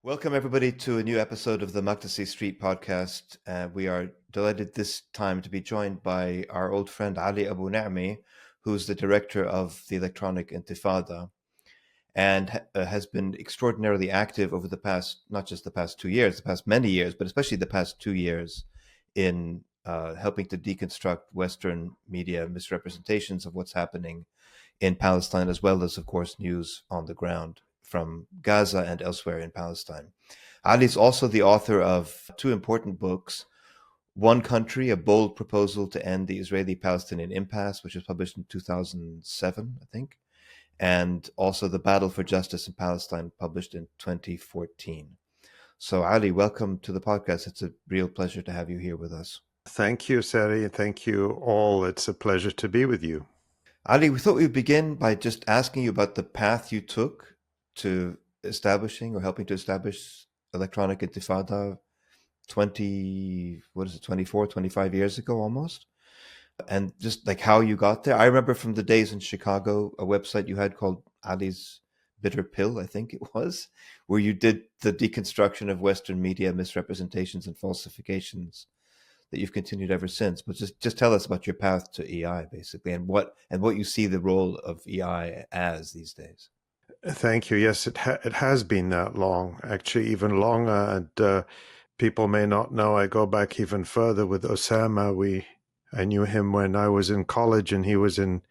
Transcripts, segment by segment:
Welcome, everybody, to a new episode of the MakdisiStreet podcast. We are delighted this time to be joined by our old friend Ali Abunimah, who's the director of the Electronic Intifada and has been extraordinarily active over the past, not just the past 2 years, the past many years, but especially the past 2 years in helping to deconstruct Western media misrepresentations of what's happening in Palestine, as well as, of course, news on the ground from Gaza and elsewhere in Palestine. Ali is also the author of two important books: One Country, A Bold Proposal to End the Israeli-Palestinian Impasse, which was published in 2007, I think, and also The Battle for Justice in Palestine, published in 2014. So, Ali, welcome to the podcast. It's a real pleasure to have you here with us. Thank you, Sari. Thank you all. It's a pleasure to be with you. Ali, we thought we'd begin by just asking you about the path you took to establishing or helping to establish Electronic Intifada 24, 25 years ago almost. And just like how you got there. I remember from the days in Chicago, a website you had called Ali's Bitter Pill, I think it was, where you did the deconstruction of Western media misrepresentations and falsifications that you've continued ever since. But just tell us about your path to EI, basically, and what you see the role of EI as these days. Thank you. Yes, it has been that long, actually, even longer. And people may not know, I go back even further with Osama. I knew him when I was in college and he was in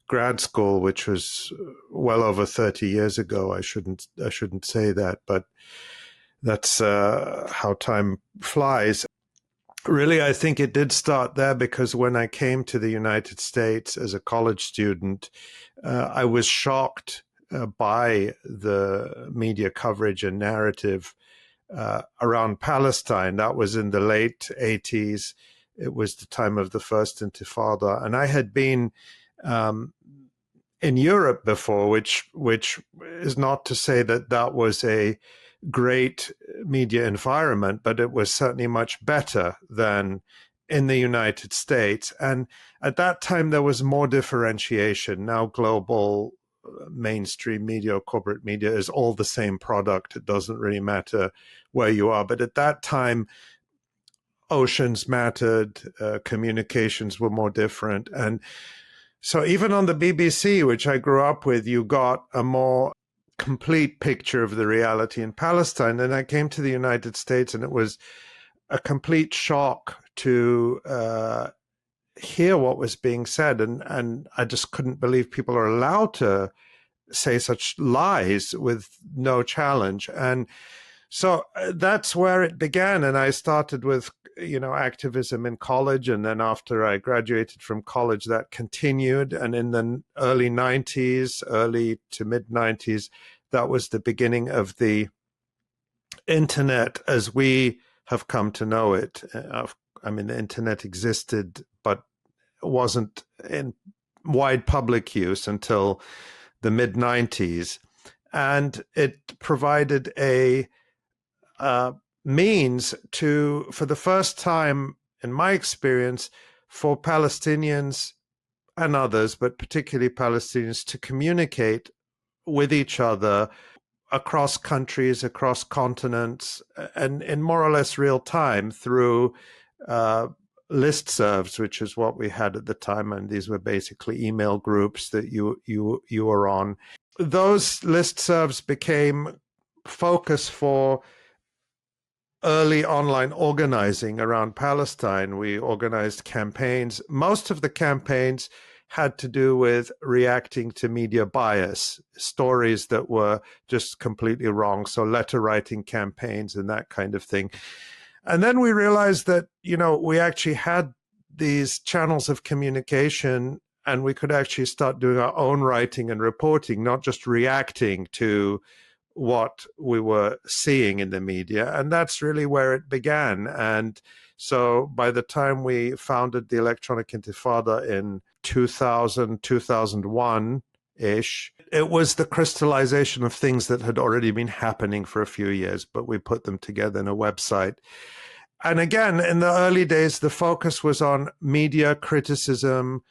grad school, which was well over 30 years ago. I shouldn't say that, but that's how time flies. Really, I think it did start there because when I came to the United States as a college student, I was shocked by the media coverage and narrative around Palestine. That was in the late 80s. It was the time of the first Intifada. And I had been in Europe before, which is not to say that that was a great media environment, but it was certainly much better than in the United States. And at that time, there was more differentiation. Now global mainstream media or corporate media is all the same product. It doesn't really matter where you are. But at that time, oceans mattered, communications were more different. And so even on the BBC, which I grew up with, you got a more complete picture of the reality in Palestine. And I came to the United States and it was a complete shock to hear what was being said. And I just couldn't believe people are allowed to say such lies with no challenge. And so that's where it began. And I started with, activism in college. And then after I graduated from college, that continued. And in the early 90s, early to mid 90s, that was the beginning of the internet as we have come to know it. I mean, the internet existed, but wasn't in wide public use until the mid 90s. And it provided a means to, for the first time in my experience, for Palestinians and others, but particularly Palestinians, to communicate with each other across countries, across continents, and in more or less real time through listservs, which is what we had at the time. And these were basically email groups that you were on. Those listservs became focus for early online organizing around Palestine. We organized campaigns. Most of the campaigns had to do with reacting to media bias, stories that were just completely wrong. So letter writing campaigns and that kind of thing. And then we realized that, we actually had these channels of communication and we could actually start doing our own writing and reporting, not just reacting to what we were seeing in the media. And that's really where it began. And so by the time we founded the Electronic Intifada in 2000, 2001-ish, it was the crystallization of things that had already been happening for a few years, but we put them together in a website. And again, in the early days, the focus was on media criticism,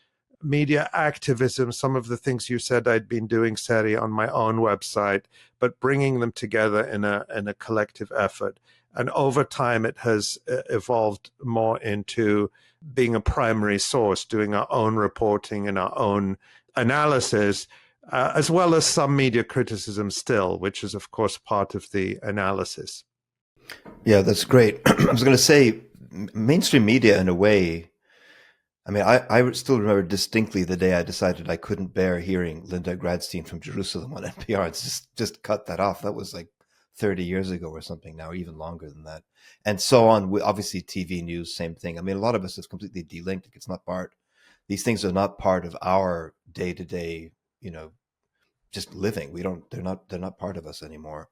media activism, some of the things you said I'd been doing, Seri, on my own website, but bringing them together in a collective effort. And over time, it has evolved more into being a primary source, doing our own reporting and our own analysis, as well as some media criticism still, which is, of course, part of the analysis. Yeah, that's great. I was going to say, mainstream media, in a way, I mean, I still remember distinctly the day I decided I couldn't bear hearing Linda Gradstein from Jerusalem on NPR. It's just cut that off. That was like 30 years ago or something now, or even longer than that. And so on. Obviously, TV news, same thing. I mean, a lot of us is completely delinked. It's not part. These things are not part of our day-to-day, just living. They're not part of us anymore.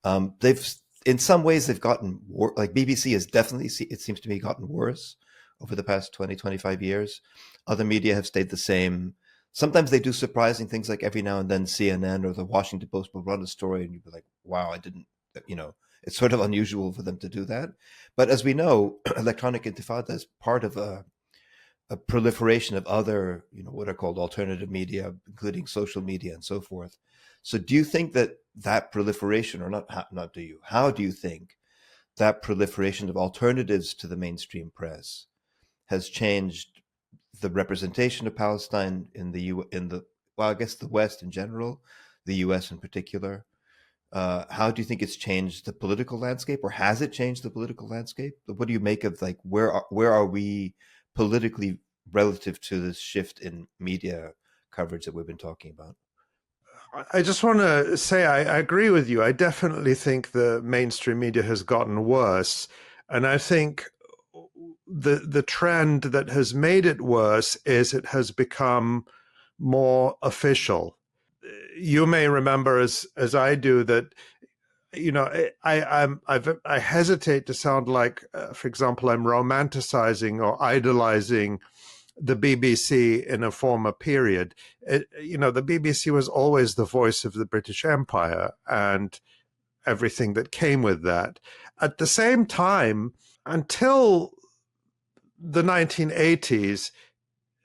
In some ways, they've gotten like BBC has definitely, it seems to me, gotten worse over the past 20, 25 years. Other media have stayed the same. Sometimes they do surprising things, like every now and then CNN or the Washington Post will run a story and you'd be like, wow, I didn't, it's sort of unusual for them to do that. But as we know, Electronic Intifada is part of a proliferation of other, what are called alternative media, including social media and so forth. So do you think that proliferation, or not do you, how do you think that proliferation of alternatives to the mainstream press has changed the representation of Palestine in I guess the West in general, the US in particular? How do you think it's changed the political landscape, or has it changed the political landscape? What do you make of, like, where are we politically relative to this shift in media coverage that we've been talking about? I just want to say I agree with you. I definitely think the mainstream media has gotten worse. And I think the trend that has made it worse is it has become more official. You may remember, as I do, that I hesitate to sound like, for example, I'm romanticizing or idolizing the BBC in a former period. The BBC was always the voice of the British Empire and everything that came with that. At the same time, until the 1980s,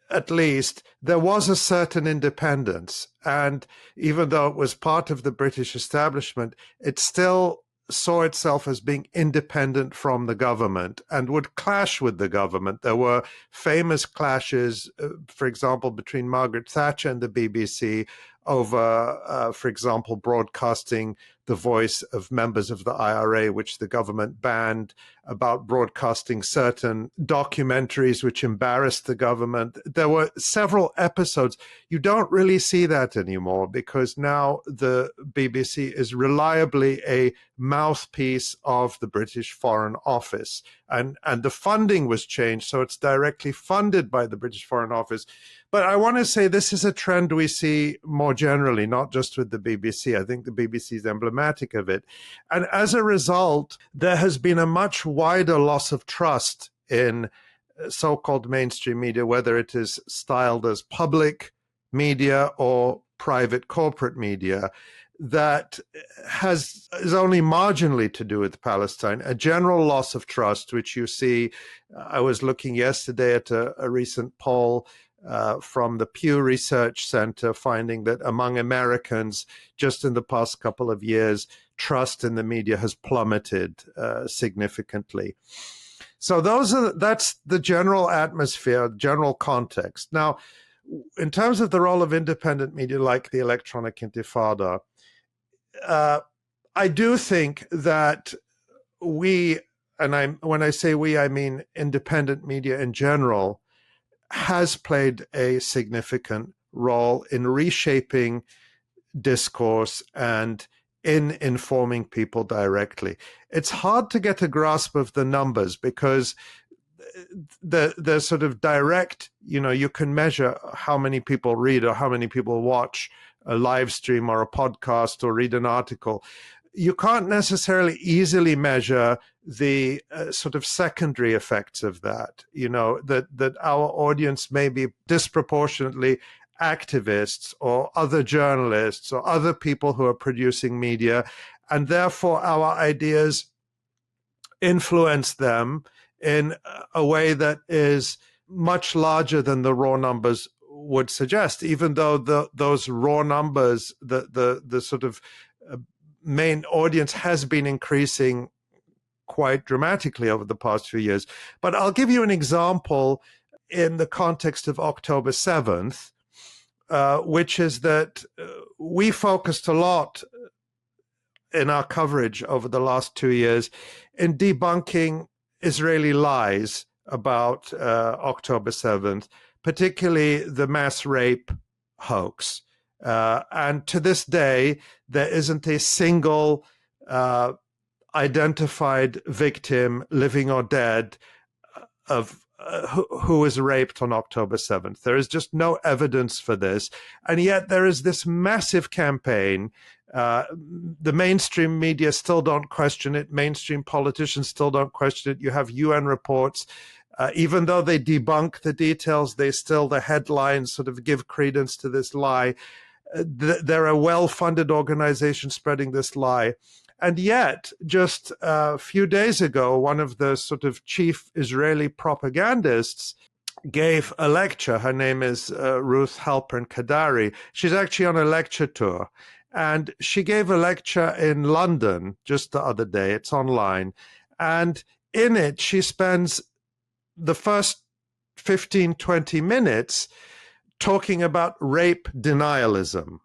at least, there was a certain independence. And even though it was part of the British establishment, it still saw itself as being independent from the government and would clash with the government. There were famous clashes, for example, between Margaret Thatcher and the BBC over, for example, broadcasting the voice of members of the IRA, which the government banned, about broadcasting certain documentaries which embarrassed the government. There were several episodes. You don't really see that anymore, because now the BBC is reliably a mouthpiece of the British Foreign Office. And the funding was changed, so it's directly funded by the British Foreign Office. But I want to say this is a trend we see more generally, not just with the BBC. I think the BBC is emblematic of it. And as a result, there has been a much wider loss of trust in so-called mainstream media, whether it is styled as public media or private corporate media, that is only marginally to do with Palestine. A general loss of trust, which you see. I was looking yesterday at a recent poll from the Pew Research Center, finding that among Americans, just in the past couple of years, trust in the media has plummeted significantly. So that's the general atmosphere, general context. Now, in terms of the role of independent media like the Electronic Intifada, I do think that we, and when I say we, I mean independent media in general, has played a significant role in reshaping discourse and in informing people directly. It's hard to get a grasp of the numbers, because the sort of direct, you can measure how many people read or how many people watch a live stream or a podcast or read an article. You can't necessarily easily measure the sort of secondary effects of that, that our audience may be disproportionately activists or other journalists or other people who are producing media, and therefore our ideas influence them in a way that is much larger than the raw numbers would suggest, even though those raw numbers, the sort of main audience has been increasing quite dramatically over the past few years. But I'll give you an example in the context of October 7th, which is that we focused a lot in our coverage over the last 2 years in debunking Israeli lies about October 7th, particularly the mass rape hoax. And to this day, there isn't a single identified victim, living or dead, of who was raped on October 7th. There is just no evidence for this. And yet there is this massive campaign. The mainstream media still don't question it. Mainstream politicians still don't question it. You have UN reports. Even though they debunk the details, the headlines sort of give credence to this lie. There are well-funded organizations spreading this lie. And yet, just a few days ago, one of the sort of chief Israeli propagandists gave a lecture. Her name is Ruth Halpern Kadari. She's actually on a lecture tour. And she gave a lecture in London just the other day. It's online. And in it, she spends the first 15, 20 minutes talking about rape denialism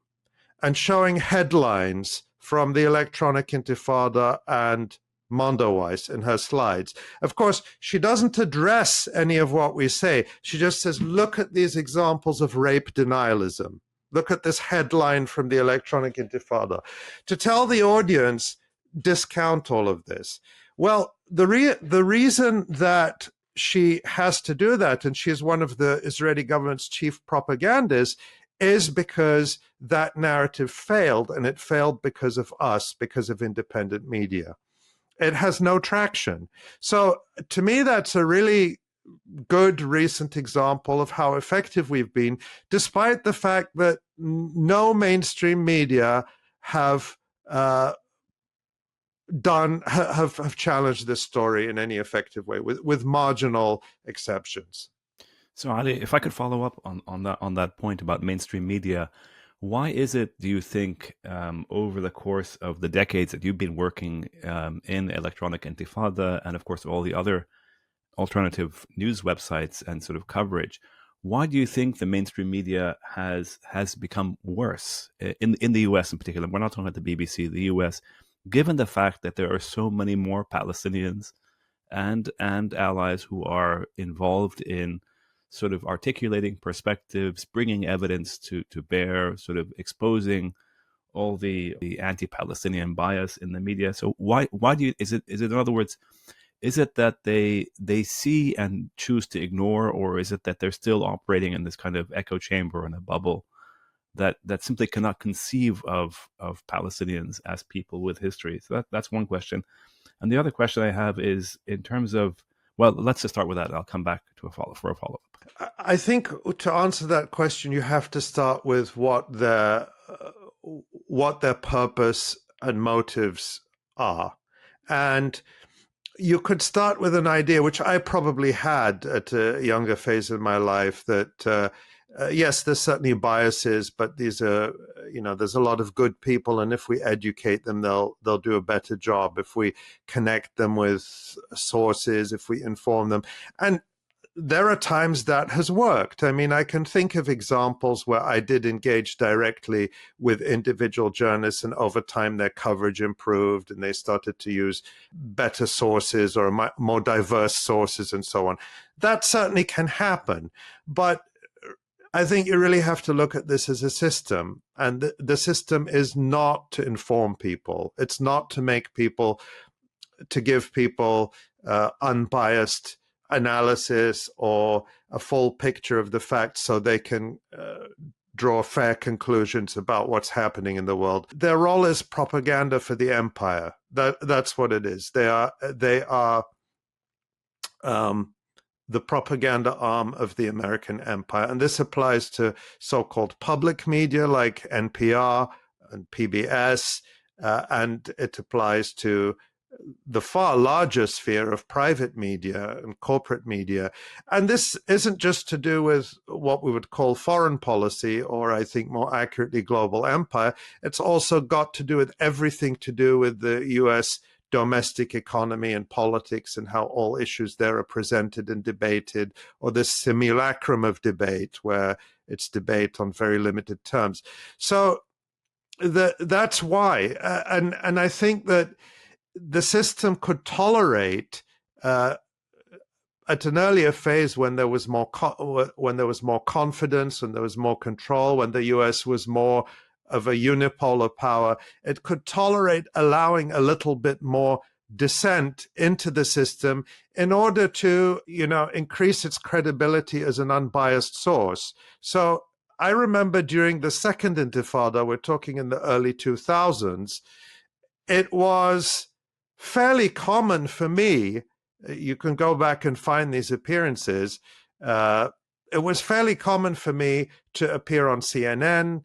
and showing headlines from the Electronic Intifada and Mondoweiss in her slides. Of course, she doesn't address any of what we say. She just says, look at these examples of rape denialism. Look at this headline from the Electronic Intifada. To tell the audience, discount all of this. Well, the reason that she has to do that, and she is one of the Israeli government's chief propagandists, is because that narrative failed, and it failed because of us, because of independent media. It has no traction. So to me, that's a really good recent example of how effective we've been, despite the fact that no mainstream media have challenged this story in any effective way, with marginal exceptions. So Ali, if I could follow up on that point about mainstream media, why is it, do you think, over the course of the decades that you've been working in Electronic Intifada and of course all the other alternative news websites and sort of coverage, why do you think the mainstream media has become worse in the US in particular? We're not talking about the BBC, the US, given the fact that there are so many more Palestinians and allies who are involved in sort of articulating perspectives, bringing evidence to bear, sort of exposing all the anti-Palestinian bias in the media. So why do you, is it in other words, is it that they see and choose to ignore, or is it that they're still operating in this kind of echo chamber and a bubble that simply cannot conceive of Palestinians as people with history? So that's one question. And the other question I have is in terms of, well, let's just start with that. I'll come back to a follow-up. I think to answer that question, you have to start with what their purpose and motives are. And you could start with an idea, which I probably had at a younger phase in my life, that yes, there's certainly biases, but these are, there's a lot of good people, and if we educate them, they'll do a better job. If we connect them with sources, if we inform them, and there are times that has worked. I mean, I can think of examples where I did engage directly with individual journalists, and over time their coverage improved and they started to use better sources or more diverse sources and so on. That certainly can happen. But I think you really have to look at this as a system. And the system is not to inform people. It's not to give people unbiased analysis or a full picture of the facts so they can draw fair conclusions about what's happening in the world. Their role is propaganda for the empire. That's what it is. They are the propaganda arm of the American empire. And this applies to so-called public media like NPR and PBS, and it applies to the far larger sphere of private media and corporate media. And this isn't just to do with what we would call foreign policy, or I think more accurately, global empire. It's also got to do with everything to do with the US domestic economy and politics and how all issues there are presented and debated, or this simulacrum of debate where it's debate on very limited terms. So that's why. And I think that the system could tolerate at an earlier phase when there was more confidence, when there was more control, when the US was more of a unipolar power, it could tolerate allowing a little bit more dissent into the system in order to, increase its credibility as an unbiased source. So I remember during the second Intifada, we're talking in the early 2000s, it was fairly common for me, you can go back and find these appearances, it was fairly common for me to appear on CNN,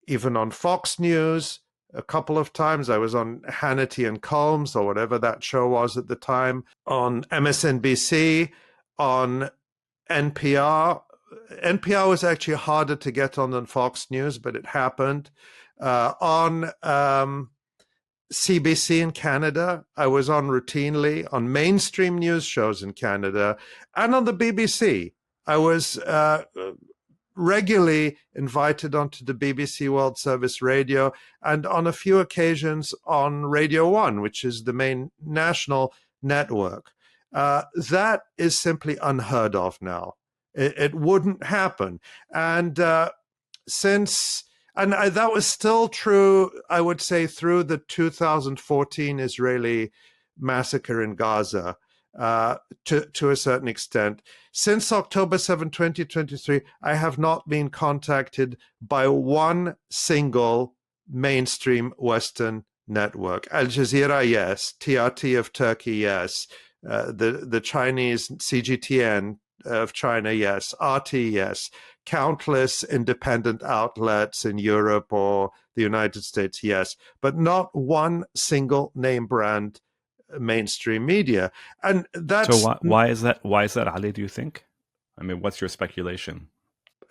even on Fox News. A couple of times I was on Hannity and Combs, or whatever that show was at the time, on MSNBC, on NPR. NPR was actually harder to get on than Fox News, but it happened. On CBC in Canada, I was on routinely, on mainstream news shows in Canada, and on the BBC. I was regularly invited onto the BBC World Service Radio, and on a few occasions on Radio 1, which is the main national network. That is simply unheard of now. It wouldn't happen. And that was still true, I would say, through the 2014 Israeli massacre in Gaza, to a certain extent. Since October 7, 2023, I have not been contacted by one single mainstream Western network. Al Jazeera, yes. TRT of Turkey, yes. The Chinese CGTN of China, yes. RT, yes. Countless independent outlets in Europe or the United States, yes. But not one single name brand mainstream media. And that's... So why is that? Why is that, Ali, do you think? I mean, what's your speculation?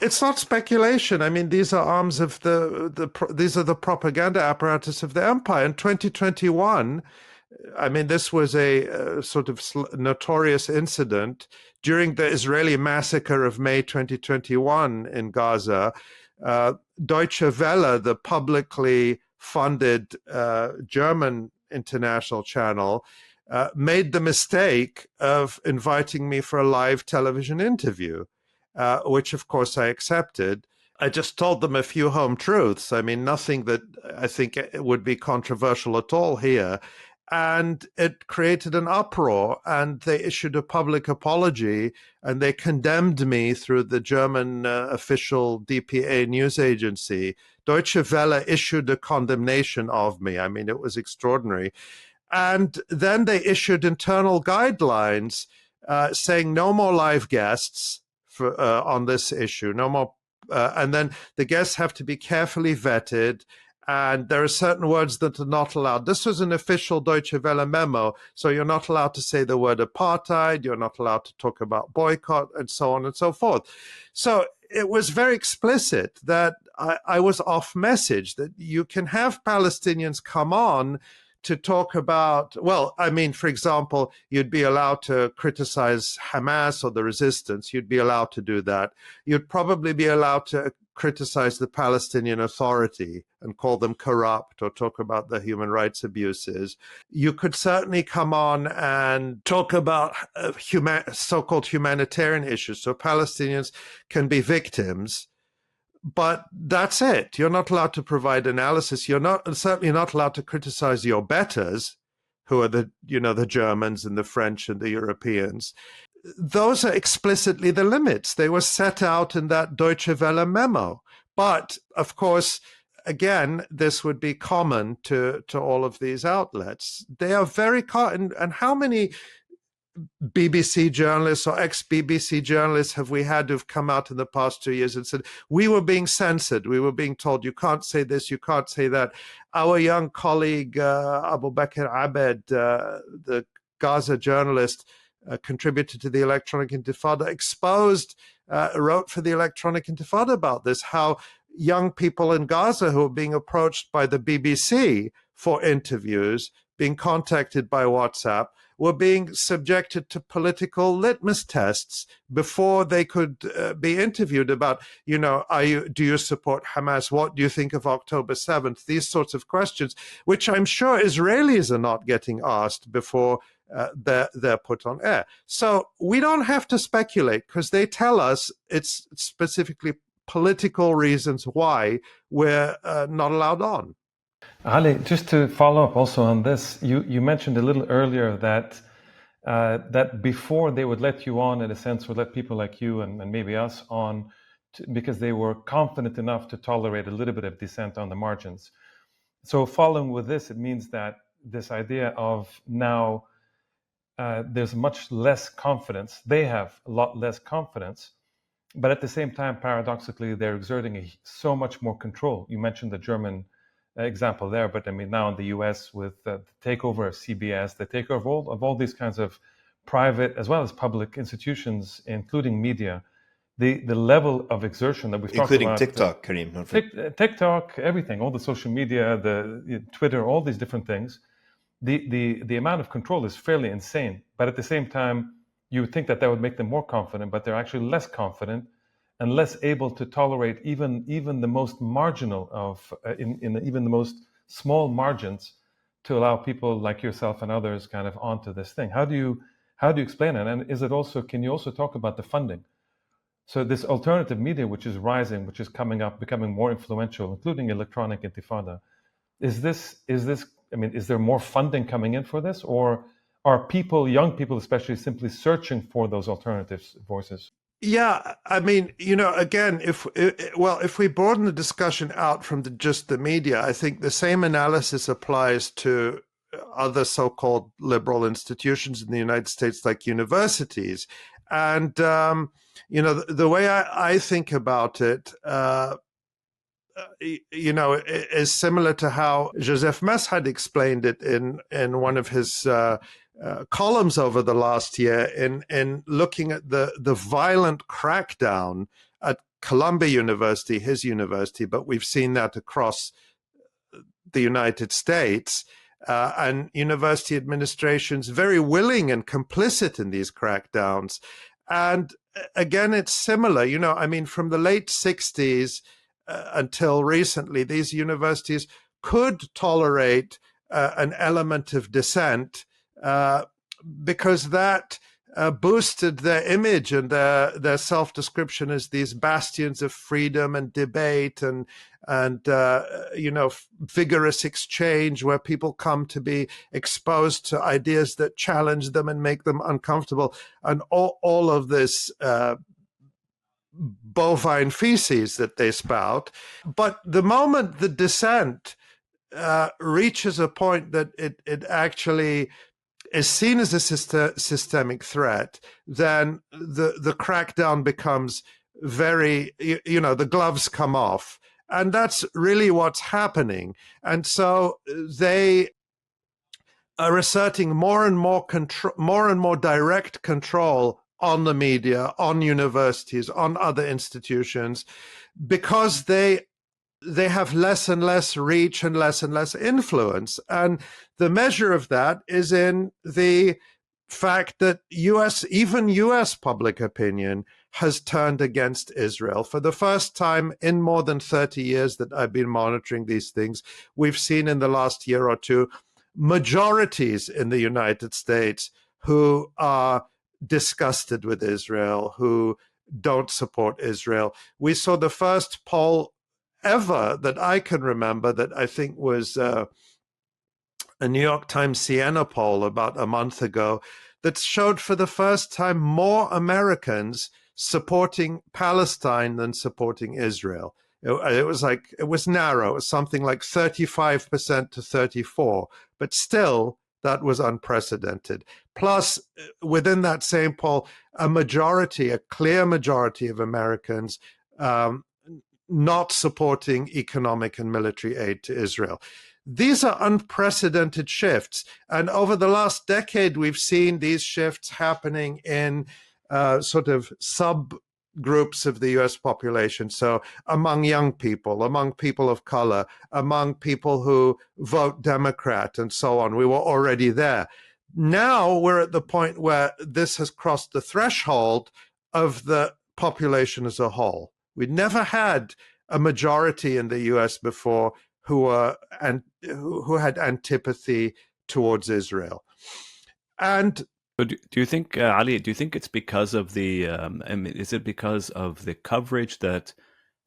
It's not speculation. I mean, these are arms of these are the propaganda apparatus of the empire. In 2021, I mean, this was a sort of notorious incident during the Israeli massacre of May 2021 in Gaza. Deutsche Welle, the publicly funded German international channel, made the mistake of inviting me for a live television interview, which of course I accepted. I just told them a few home truths. I mean, nothing that I think would be controversial at all here. And it created an uproar, and they issued a public apology, and they condemned me through the German official DPA news agency. Deutsche Welle issued a condemnation of me. I mean, it was extraordinary. And then they issued internal guidelines saying no more live guests on this issue, no more. And then the guests have to be carefully vetted, and there are certain words that are not allowed. This was an official Deutsche Welle memo, so you're not allowed to say the word apartheid, you're not allowed to talk about boycott, and so on and so forth. So it was very explicit that I was off message, that you can have Palestinians come on to talk about, well, I mean, for example, you'd be allowed to criticize Hamas or the resistance. You'd be allowed to do that. You'd probably be allowed to criticize the Palestinian Authority and call them corrupt or talk about the human rights abuses. You could certainly come on and talk about so-called humanitarian issues. So Palestinians can be victims. But that's it. You're not allowed to provide analysis. You're certainly not allowed to criticize your betters, who are the Germans and the French and the Europeans. Those are explicitly the limits. They were set out in that Deutsche Welle memo. But of course, again, this would be common to all of these outlets. They are very common. And how many BBC journalists or ex-BBC journalists have we had who've come out in the past 2 years and said, we were being censored. We were being told, you can't say this, you can't say that. Our young colleague, Abu Bakr Abed, the Gaza journalist, contributor to the Electronic Intifada, wrote for the Electronic Intifada about this, how young people in Gaza who are being approached by the BBC for interviews, being contacted by WhatsApp, were being subjected to political litmus tests before they could be interviewed about, do you support Hamas? What do you think of October 7th? These sorts of questions, which I'm sure Israelis are not getting asked before they're put on air. So we don't have to speculate, because they tell us it's specifically political reasons why we're not allowed on. Ali, just to follow up also on this, you mentioned a little earlier that that before they would let you on, in a sense, would let people like you and maybe us on because they were confident enough to tolerate a little bit of dissent on the margins. So following with this, it means that this idea of now there's much less confidence. They have a lot less confidence, but at the same time, paradoxically, they're exerting so much more control. You mentioned the German example there, but I mean now in the US with the takeover of CBS, the takeover of all these kinds of private as well as public institutions, including media, the level of exertion that we've talked about, including TikTok, Kareem, TikTok, everything, all the social media, the Twitter, all these different things. The amount of control is fairly insane, but at the same time, you would think that would make them more confident, but they're actually less confident and less able to tolerate even the most marginal of even the most small margins to allow people like yourself and others kind of onto this thing. How do you explain it? And is it also, can you also talk about the funding? So this alternative media, which is rising, which is coming up, becoming more influential, including Electronic Intifada, is there more funding coming in for this, or are people, young people especially, simply searching for those alternative voices? Yeah, I mean, again, if we broaden the discussion out from just the media, I think the same analysis applies to other so-called liberal institutions in the United States, like universities. And, the way I think about it, is similar to how Joseph Massad explained it in one of his columns over the last year in looking at the violent crackdown at Columbia University, his university, but we've seen that across the United States, and university administrations very willing and complicit in these crackdowns. And again, it's similar, from the late 60s until recently, these universities could tolerate an element of dissent because that boosted their image and their self-description as these bastions of freedom and debate and vigorous exchange where people come to be exposed to ideas that challenge them and make them uncomfortable, and all of this bovine feces that they spout. But the moment the dissent reaches a point that it actually is seen as a systemic threat, then the crackdown becomes very, the gloves come off. And that's really what's happening. And so they are asserting more and more direct control on the media, on universities, on other institutions, because they have less and less reach and less influence. And the measure of that is in the fact that even US public opinion has turned against Israel. For the first time in more than 30 years that I've been monitoring these things, we've seen in the last year or two majorities in the United States who are disgusted with Israel, who don't support Israel. We saw the first poll ever that I can remember that I think was a New York Times Siena poll about a month ago that showed for the first time more Americans supporting Palestine than supporting Israel. It was narrow. It was something like 35% to 34%, but still that was unprecedented. Plus, within that same poll, a clear majority of Americans not supporting economic and military aid to Israel. These are unprecedented shifts. And over the last decade, we've seen these shifts happening in sort of subgroups of the US population. So among young people, among people of color, among people who vote Democrat, and so on. We were already there. Now we're at the point where this has crossed the threshold of the population as a whole. We'd never had a majority in the US before who had antipathy towards Israel. And so do you think, Ali, do you think it's because of is it because of the coverage that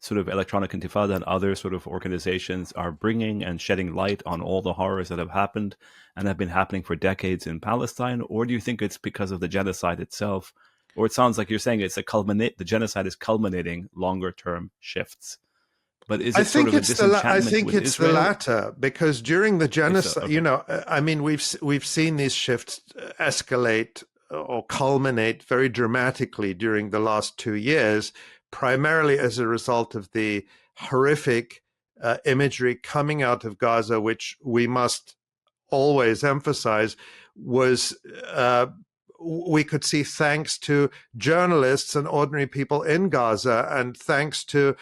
sort of Electronic Intifada and other sort of organizations are bringing and shedding light on all the horrors that have happened and have been happening for decades in Palestine? Or do you think it's because of the genocide itself? Or it sounds like you're saying the genocide is culminating longer term shifts. But is it I think it's Israel? the latter, because during the genocide, we've seen these shifts escalate or culminate very dramatically during the last 2 years, primarily as a result of the horrific imagery coming out of Gaza, which we must always emphasize was we could see thanks to journalists and ordinary people in Gaza, and thanks to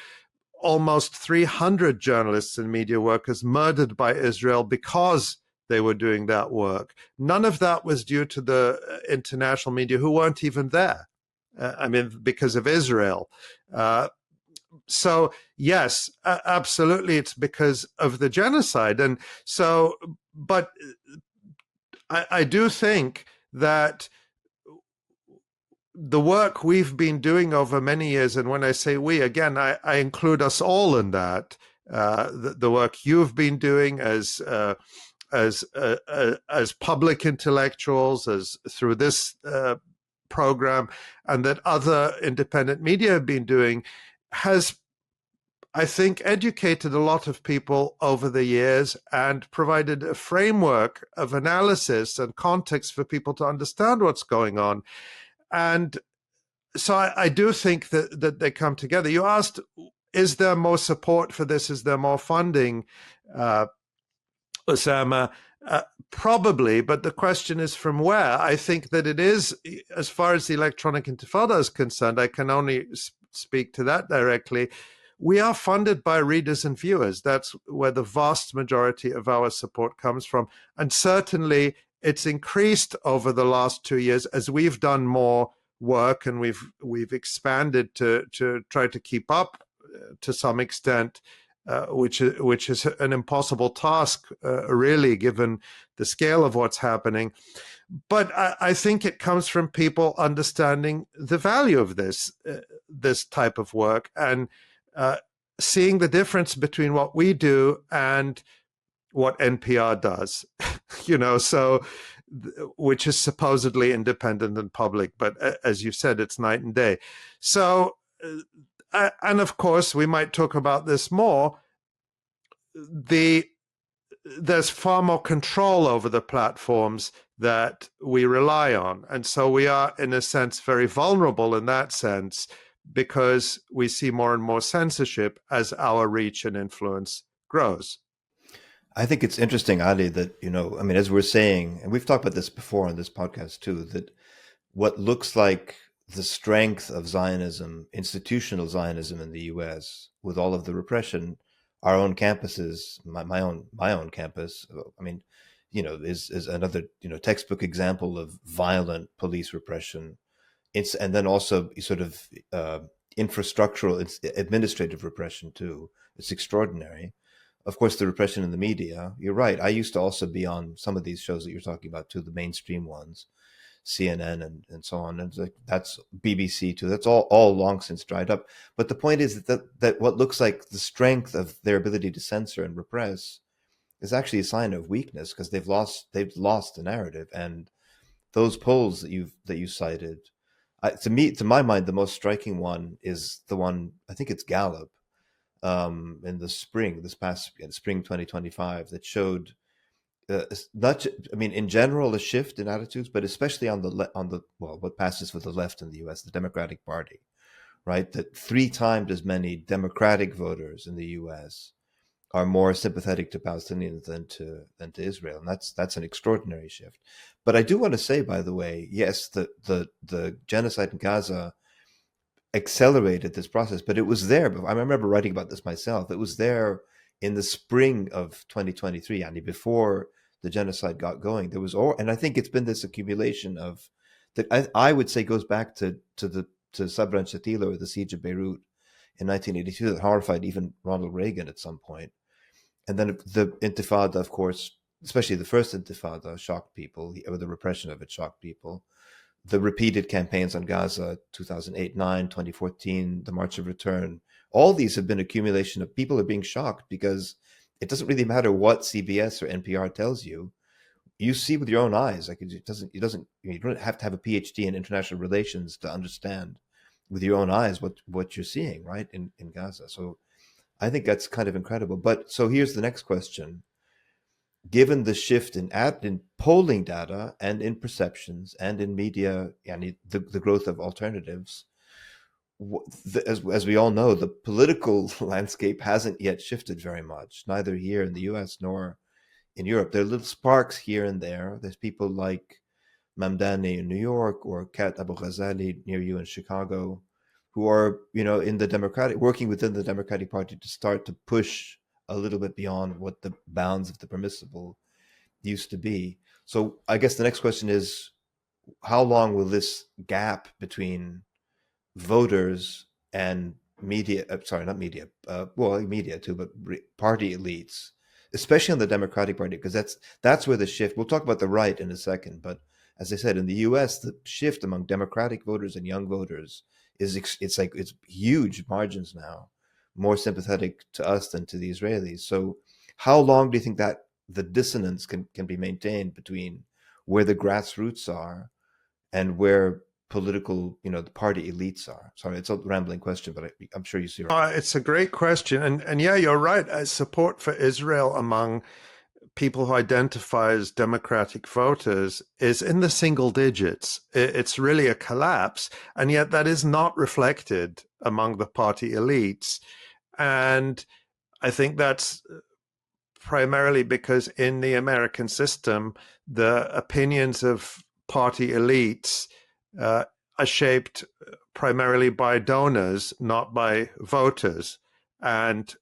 almost 300 journalists and media workers murdered by Israel because they were doing that work. None of that was due to the international media, who weren't even there. Because of Israel. So yes, absolutely, it's because of the genocide. And so, but I do think that the work we've been doing over many years, and when I say we, again, I include us all in that, the work you've been doing as public intellectuals, as through this program, and that other independent media have been doing, has, I think, educated a lot of people over the years and provided a framework of analysis and context for people to understand what's going on. And so I do think that they come together. You asked, is there more support for this? Is there more funding, Osama? Probably, but the question is from where? I think that it is, as far as the Electronic Intifada is concerned, I can only speak to that directly. We are funded by readers and viewers. That's where the vast majority of our support comes from. And certainly it's increased over the last 2 years as we've done more work, and we've expanded to try to keep up to some extent, which is an impossible task, really, given the scale of what's happening. But I think it comes from people understanding the value of this type of work, and seeing the difference between what we do and what NPR does, which is supposedly independent and public, but as you said, it's night and day. So, and of course, we might talk about this more. There's far more control over the platforms that we rely on. And so we are, in a sense, very vulnerable in that sense, because we see more and more censorship as our reach and influence grows. I think it's interesting, Ali, that, as we're saying, and we've talked about this before on this podcast too, that what looks like the strength of Zionism, institutional Zionism in the US, with all of the repression, our own campuses, my own campus, is another, textbook example of violent police repression. And then also sort of infrastructural, administrative repression too. It's extraordinary. Of course, the repression in the media, you're right. I used to also be on some of these shows that you're talking about too, the mainstream ones, CNN and so on. And it's like, that's BBC too. That's all long since dried up. But the point is that what looks like the strength of their ability to censor and repress is actually a sign of weakness, because they've lost the narrative. And those polls that you cited, to my mind, the most striking one is the one, I think it's Gallup, in the spring 2025, that showed I mean, in general, a shift in attitudes, but especially on what passes for the left in the U.S., the Democratic Party, right? That 3 times as many Democratic voters in the U.S. are more sympathetic to Palestinians than to Israel, and that's an extraordinary shift. But I do want to say, by the way, yes, the genocide in Gaza accelerated this process, but it was there. I remember writing about this myself. It was there in the spring of 2023, and before the genocide got going. There was all, and I think it's been this accumulation of that. I would say goes back to Sabra and Shatila, or the siege of Beirut in 1982, that horrified even Ronald Reagan at some point. And then the Intifada, of course, especially the first Intifada, shocked people, or the repression of it shocked people. The repeated campaigns on Gaza, 2008, 9, 2014, the March of Return, all these have been accumulation of people are being shocked, because it doesn't really matter what CBS or NPR tells you. You see with your own eyes. Like you don't have to have a PhD in international relations to understand with your own eyes what you're seeing, right, in Gaza. So I think that's kind of incredible. But so here's the next question. Given the shift in polling data and in perceptions and in media, and the growth of alternatives, as we all know, the political landscape hasn't yet shifted very much, neither here in the US nor in Europe. There are little sparks here and there. There's people like Mamdani in New York, or Kat Abu Ghazali near you in Chicago, who are, working within the Democratic Party to start to push a little bit beyond what the bounds of the permissible used to be. So I guess the next question is, how long will this gap between voters and media, not media, media too, but party elites, especially on the Democratic Party, because that's where the shift, we'll talk about the right in a second, but as I said, in the US, the shift among Democratic voters and young voters it's huge margins now, more sympathetic to us than to the Israelis. So how long do you think that the dissonance can be maintained between where the grassroots are and where political, the party elites are? Sorry, it's a rambling question, but I'm sure you see. It's a great question. And yeah, you're right. Support for Israel among people who identify as democratic voters is in the single digits. It's really a collapse. And yet that is not reflected among the party elites. And I think that's primarily because in the American system, the opinions of party elites are shaped primarily by donors, not by voters. And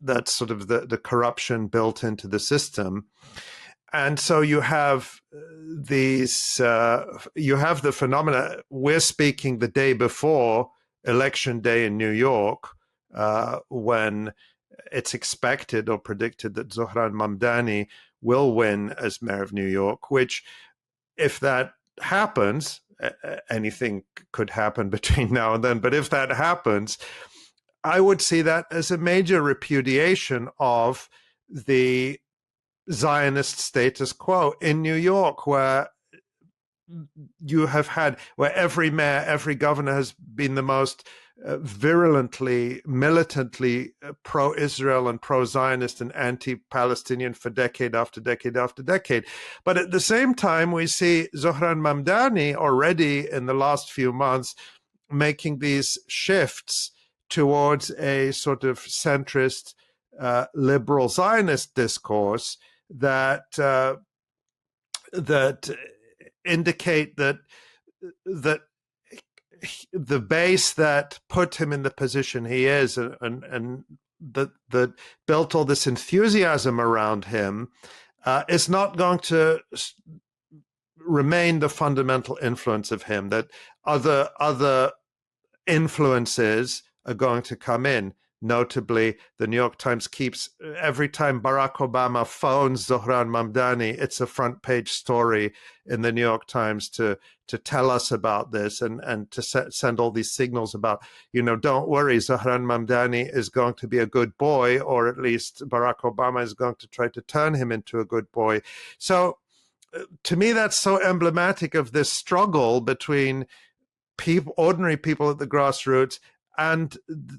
that's sort of the corruption built into the system. And so you have you have the phenomena. We're speaking the day before Election Day in New York, when it's expected or predicted that Zohran Mamdani will win as mayor of New York, which, if that happens, anything could happen between now and then, but if that happens, I would see that as a major repudiation of the Zionist status quo in New York, where you have had, where every mayor, every governor has been the most virulently, militantly pro-Israel and pro-Zionist and anti-Palestinian for decade after decade after decade. But at the same time, we see Zohran Mamdani already in the last few months making these shifts towards a sort of centrist, liberal Zionist discourse that indicate that the base that put him in the position he is, and that built all this enthusiasm around him, is not going to remain the fundamental influence of him. That other influences are going to come in. Notably, the New York Times keeps, every time Barack Obama phones Zohran Mamdani, it's a front page story in the New York Times to tell us about this and to send all these signals about, don't worry, Zohran Mamdani is going to be a good boy, or at least Barack Obama is going to try to turn him into a good boy. So to me, that's so emblematic of this struggle between ordinary people at the grassroots and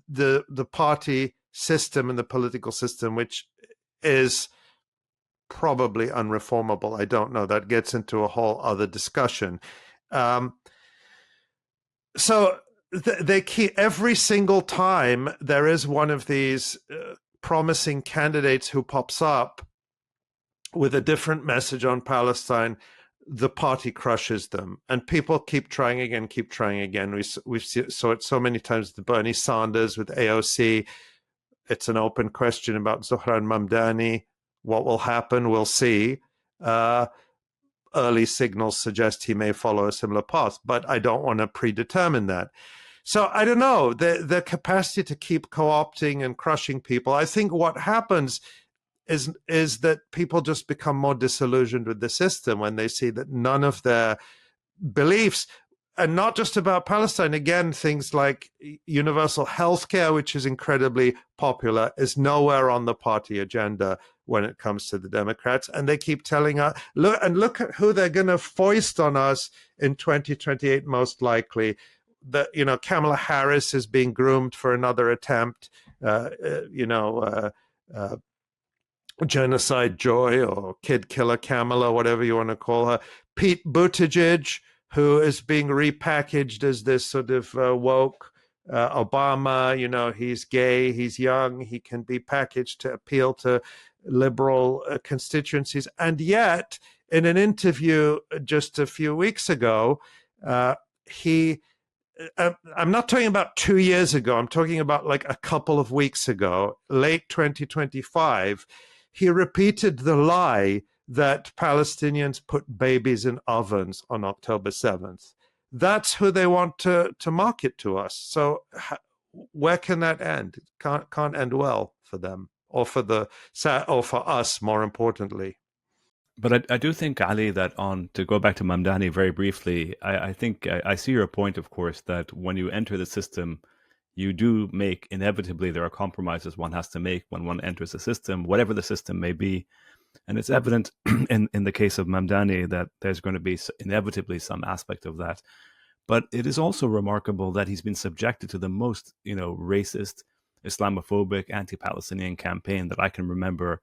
the party system and the political system, which is probably unreformable. I don't know. That gets into a whole other discussion. So they keep, every single time there is one of these promising candidates who pops up with a different message on Palestine, the party crushes them, and people keep trying again, keep trying again. We've saw it so many times with Bernie Sanders, with AOC. It's an open question about Zohran Mamdani. What will happen? We'll see. Early signals suggest he may follow a similar path, but I don't want to predetermine that. So I don't know, the capacity to keep co-opting and crushing people. I think what happens is that people just become more disillusioned with the system when they see that none of their beliefs, and not just about Palestine, again, things like universal healthcare, which is incredibly popular, is nowhere on the party agenda when it comes to the Democrats. And they keep telling us, look at who they're going to foist on us in 2028, most likely. That, you know, Kamala Harris is being groomed for another attempt, genocide joy or kid killer Kamala, whatever you want to call her. Pete Buttigieg, who is being repackaged as this sort of woke Obama, you know, he's gay, he's young, he can be packaged to appeal to liberal constituencies. And yet, in an interview just a few weeks ago, I'm not talking about 2 years ago, I'm talking about like a couple of weeks ago, late 2025, he repeated the lie that Palestinians put babies in ovens on October 7th. That's who they want to market to us. So where can that end? It can't end well for them, or for us, more importantly. But I do think, Ali, that to go back to Mamdani very briefly, I think I see your point, of course, that when you enter the system, you do make, inevitably, there are compromises one has to make when one enters the system, whatever the system may be. And it's evident in the case of Mamdani that there's going to be inevitably some aspect of that. But it is also remarkable that he's been subjected to the most, racist, Islamophobic, anti-Palestinian campaign that I can remember.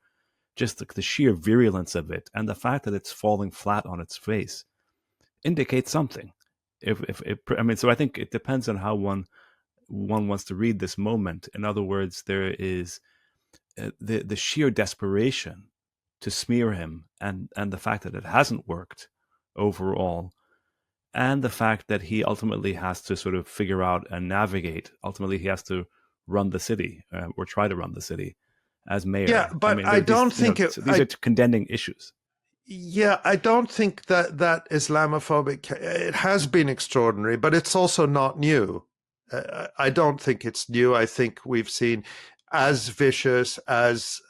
Just the sheer virulence of it and the fact that it's falling flat on its face indicates something. So I think it depends on how one wants to read this moment. In other words, there is the sheer desperation to smear him, and the fact that it hasn't worked overall, and the fact that he ultimately has to sort of figure out and navigate. Ultimately, he has to run the city or try to run the city as mayor. Yeah, but I don't think these are contending issues. Yeah, I don't think that Islamophobic, it has been extraordinary, but it's also not new. I don't think it's new. I think we've seen as vicious, as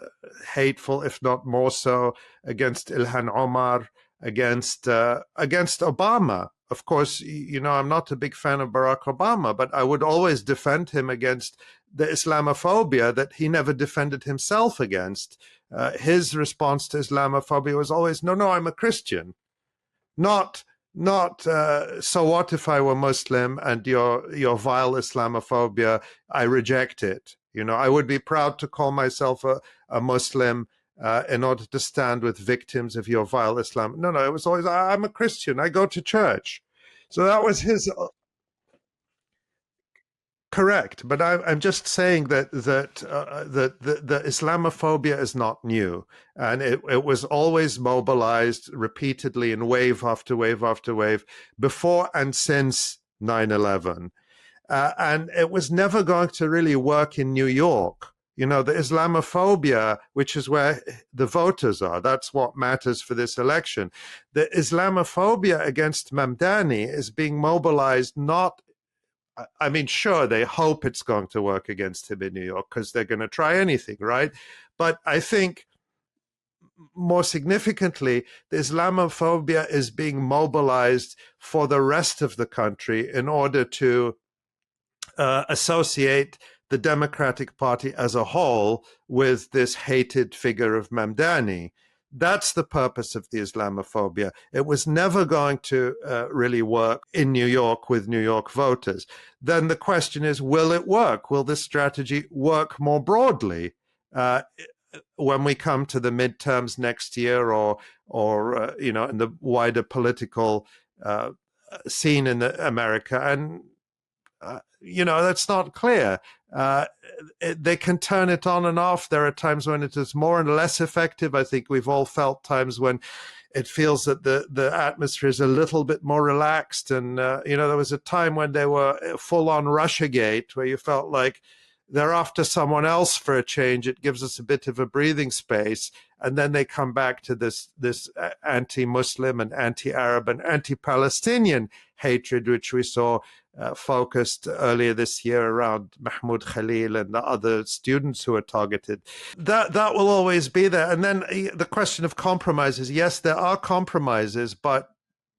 hateful, if not more so, against Ilhan Omar, against Obama. Of course, I'm not a big fan of Barack Obama, but I would always defend him against the Islamophobia that he never defended himself against. His response to Islamophobia was always, no, I'm a Christian. Not so what if I were Muslim and your vile Islamophobia, I reject it. I would be proud to call myself a Muslim in order to stand with victims of your vile Islam. No, it was always, I'm a Christian, I go to church. So that was his... Correct, but I'm just saying that the Islamophobia is not new, and it was always mobilized repeatedly in wave after wave after wave before and since 9/11, and it was never going to really work in New York. The Islamophobia, which is where the voters are, that's what matters for this election. The Islamophobia against Mamdani is being mobilized not. Sure, they hope it's going to work against him in New York because they're going to try anything, right? But I think more significantly, the Islamophobia is being mobilized for the rest of the country in order to associate the Democratic Party as a whole with this hated figure of Mamdani. That's the purpose of the Islamophobia. It was never going to really work in New York with New York voters. Then the question is, will it work? Will this strategy work more broadly? when we come to the midterms next year, or in the wider political scene in America, and that's not clear. They can turn it on and off. There are times when it is more and less effective. I think we've all felt times when it feels that the atmosphere is a little bit more relaxed. And, there was a time when they were full on Russiagate, where you felt like they're after someone else for a change. It gives us a bit of a breathing space. And then they come back to this anti-Muslim and anti-Arab and anti-Palestinian hatred, which we saw focused earlier this year around Mahmoud Khalil and the other students who are targeted. That will always be there. And then the question of compromises. Yes, there are compromises, but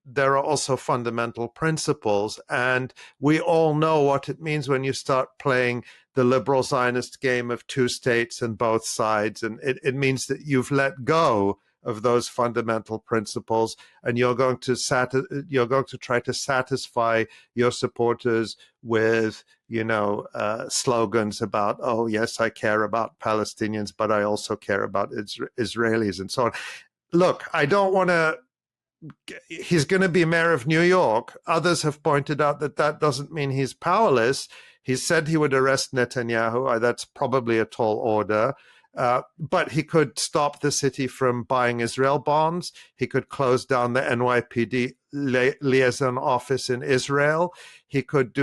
there are also fundamental principles. And we all know what it means when you start playing the liberal Zionist game of two states and both sides. And it means that you've let go of those fundamental principles, and you're going to try to satisfy your supporters with slogans about, oh yes, I care about Palestinians, but I also care about Israelis and so on. Look, I don't want to. He's going to be mayor of New York. Others have pointed out that doesn't mean he's powerless. He said he would arrest Netanyahu. That's probably a tall order. But he could stop the city from buying Israel bonds. He could close down the NYPD liaison office in Israel. He could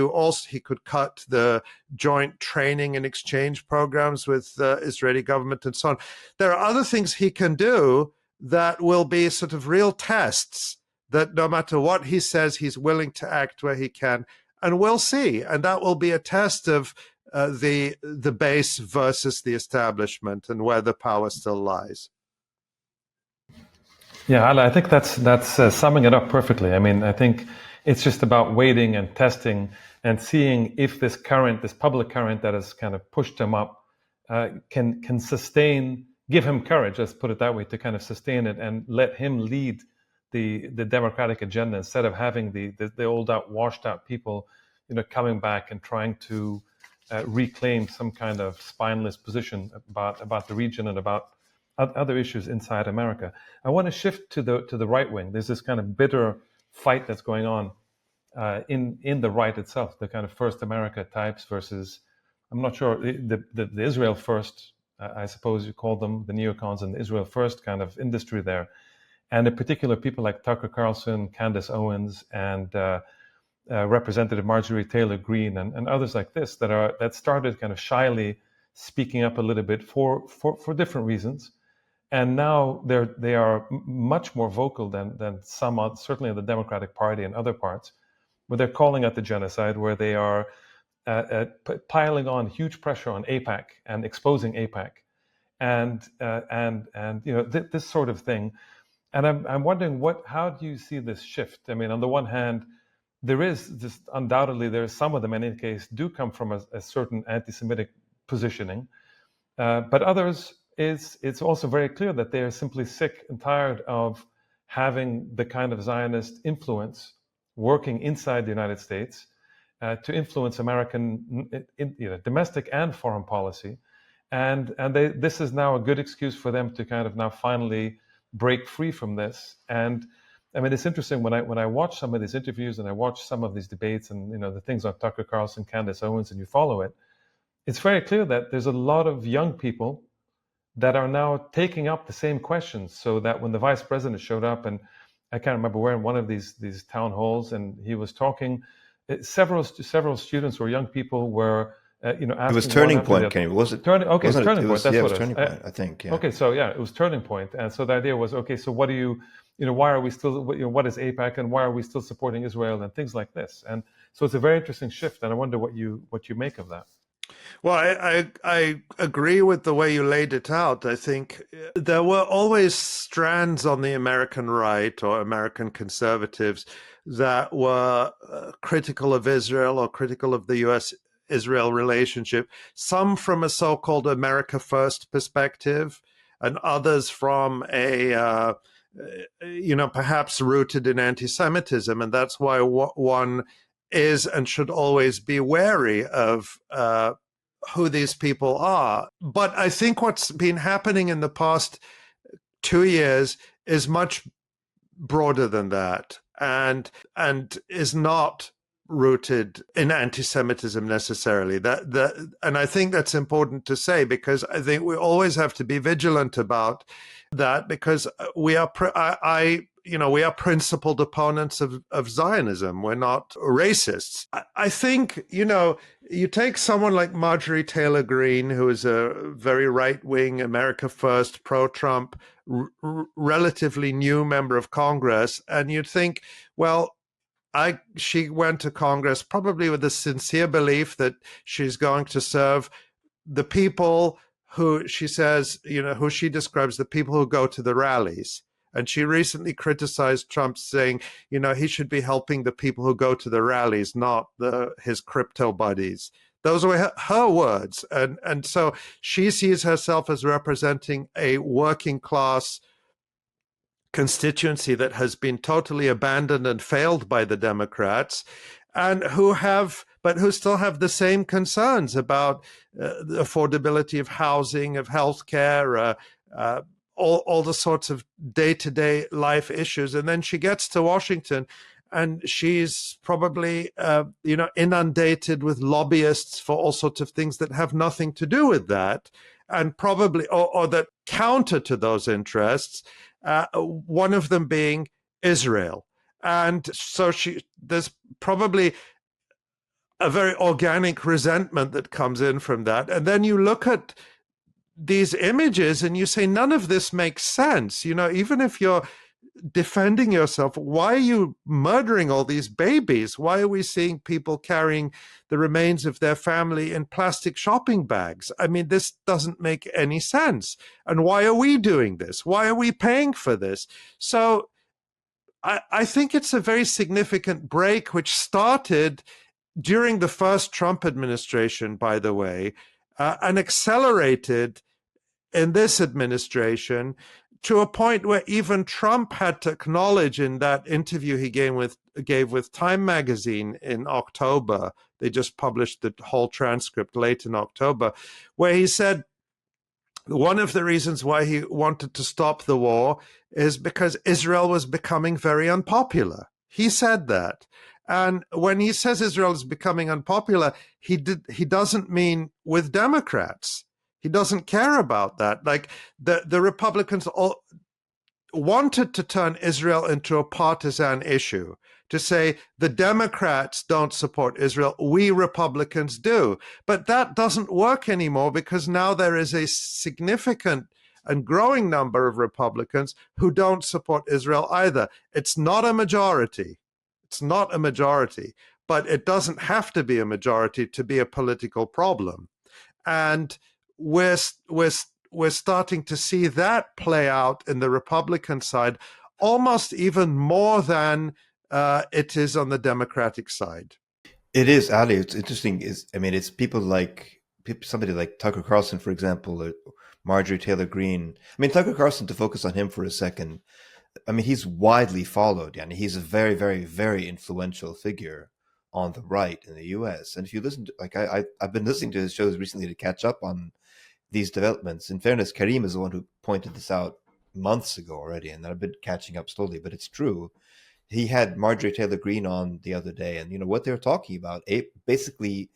cut the joint training and exchange programs with the Israeli government and so on. There are other things he can do that will be sort of real tests, that no matter what he says, he's willing to act where he can. And we'll see. And that will be a test of the base versus the establishment, and where the power still lies. Yeah, I think that's summing it up perfectly. I mean, I think it's just about waiting and testing and seeing if this public current that has kind of pushed him up can sustain, give him courage, let's put it that way, to kind of sustain it and let him lead the democratic agenda, instead of having the old out, washed out people, coming back and trying to reclaim some kind of spineless position about the region and about other issues inside America. I want to shift to the right wing. There's this kind of bitter fight that's going on in the right itself, the kind of First America types versus, I'm not sure, the Israel First, I suppose you call them, the neocons, and the Israel First kind of industry there. And in particular, people like Tucker Carlson, Candace Owens, and Representative Marjorie Taylor Greene, and others like this that started kind of shyly speaking up a little bit for different reasons, and now they are much more vocal than some, certainly in the Democratic Party and other parts, where they're calling out the genocide, where they are piling on huge pressure on AIPAC and exposing AIPAC, and this sort of thing. And I'm wondering, how do you see this shift? I mean, on the one hand, there is just undoubtedly, there's some of them in any case do come from a certain anti-Semitic positioning, but others, it's also very clear that they are simply sick and tired of having the kind of Zionist influence working inside the United States to influence American domestic and foreign policy, and this is now a good excuse for them to kind of now finally break free from this. And I mean, it's interesting when I watch some of these interviews and I watch some of these debates and the things on Tucker Carlson, Candace Owens, and you follow it, it's very clear that there's a lot of young people that are now taking up the same questions. So that when the vice president showed up, and I can't remember where, in one of these town halls, and he was talking, several students or young people were asking. It was Turning Point, Kenny. Was it? Turning Point. That's what it was. Turning Point, I think. Yeah. Okay, so yeah, it was Turning Point, and so the idea was, okay, so what do you? Why are we still, what is AIPAC, and why are we still supporting Israel, and things like this? And so it's a very interesting shift, and I wonder what you make of that. Well, I agree with the way you laid it out. I think there were always strands on the American right or American conservatives that were critical of Israel or critical of the U.S.-Israel relationship, some from a so-called America First perspective, and others from a perhaps rooted in anti-Semitism. And that's why one is and should always be wary of who these people are. But I think what's been happening in the past 2 years is much broader than that, and is not rooted in anti-Semitism necessarily. And I think that's important to say, because I think we always have to be vigilant about that, because we are we are principled opponents of Zionism. We're not racists. I think, you take someone like Marjorie Taylor Greene, who is a very right-wing, America First, pro-Trump, relatively new member of Congress, and you'd think, well, she went to Congress probably with a sincere belief that she's going to serve the people who she says, who she describes the people who go to the rallies. And she recently criticized Trump, saying, he should be helping the people who go to the rallies, not his crypto buddies. Those were her words. And so she sees herself as representing a working class constituency that has been totally abandoned and failed by the Democrats, and who still have the same concerns about the affordability of housing, of healthcare, all the sorts of day-to-day life issues. And then she gets to Washington, and she's probably inundated with lobbyists for all sorts of things that have nothing to do with that, and probably or that counter to those interests. One of them being Israel. And so there's probably a very organic resentment that comes in from that. And then you look at these images and you say, none of this makes sense. Even if you're defending yourself, why are you murdering all these babies? Why are we seeing people carrying the remains of their family in plastic shopping bags? I mean, this doesn't make any sense. And why are we doing this? Why are we paying for this? So I think it's a very significant break, which started during the first Trump administration, by the way, and accelerated in this administration, to a point where even Trump had to acknowledge in that interview he gave with Time magazine in October. They just published the whole transcript late in October, where he said one of the reasons why he wanted to stop the war is because Israel was becoming very unpopular. He said that. And when he says Israel is becoming unpopular, he doesn't mean with Democrats. He doesn't care about that. Like the Republicans all wanted to turn Israel into a partisan issue, to say the Democrats don't support Israel, we Republicans do. But that doesn't work anymore, because now there is a significant and growing number of Republicans who don't support Israel either. It's not a majority. It's not a majority, but it doesn't have to be a majority to be a political problem. And we're starting to see that play out in the Republican side, almost even more than it is on the Democratic side. It is, Ali. It's interesting. It's people like somebody like Tucker Carlson, for example, or Marjorie Taylor Greene. Tucker Carlson, to focus on him for a second, he's widely followed. And he's a very, very, very influential figure on the right in the U.S. And if you listen to, I've been listening to his shows recently to catch up on these developments. In fairness, Kareem is the one who pointed this out months ago already, and I've been catching up slowly, but it's true. He had Marjorie Taylor Greene on the other day, and what they were talking about, basically,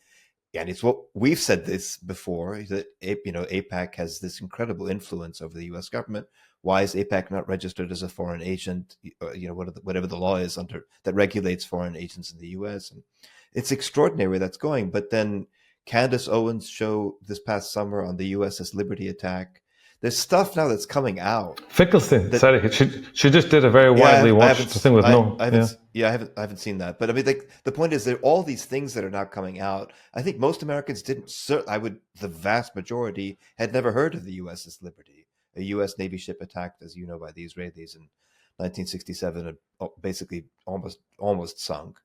and it's what we've said this before, that AIPAC has this incredible influence over the U.S. government. Why is AIPAC not registered as a foreign agent? Whatever the law is that regulates foreign agents in the U.S. And it's extraordinary where that's going. But then Candace Owens' show this past summer on the USS Liberty attack. There's stuff now that's coming out. Finkelstein, she just did a very widely watched thing with I haven't seen that. But the point is, there are all these things that are now coming out. I think most Americans didn't. The vast majority had never heard of the USS Liberty, a U.S. Navy ship attacked, as you know, by the Israelis in 1967, and basically almost sunk.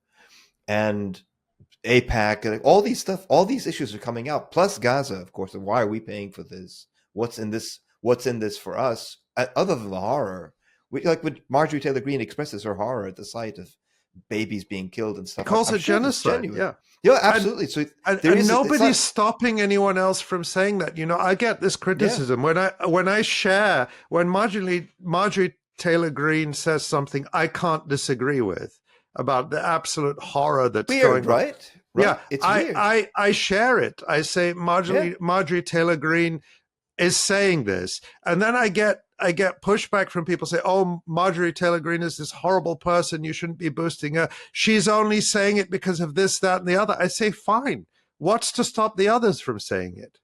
And AIPAC, all these issues are coming out. Plus Gaza, of course. And why are we paying for this? What's in this for us? Other than the horror, when Marjorie Taylor Greene expresses her horror at the sight of babies being killed and stuff. He calls I'm it sure it's genocide. genuine. Yeah. Yeah, absolutely. So And nobody's stopping anyone else from saying that. I get this criticism when Marjorie Taylor Greene says something I can't disagree with about the absolute horror that's weird, going on. Right? Yeah, it's weird. I share it. I say Marjorie Taylor Greene is saying this, and then I get pushback from people say, "Oh, Marjorie Taylor Greene is this horrible person. You shouldn't be boosting her. She's only saying it because of this, that, and the other." I say, fine. What's to stop the others from saying it?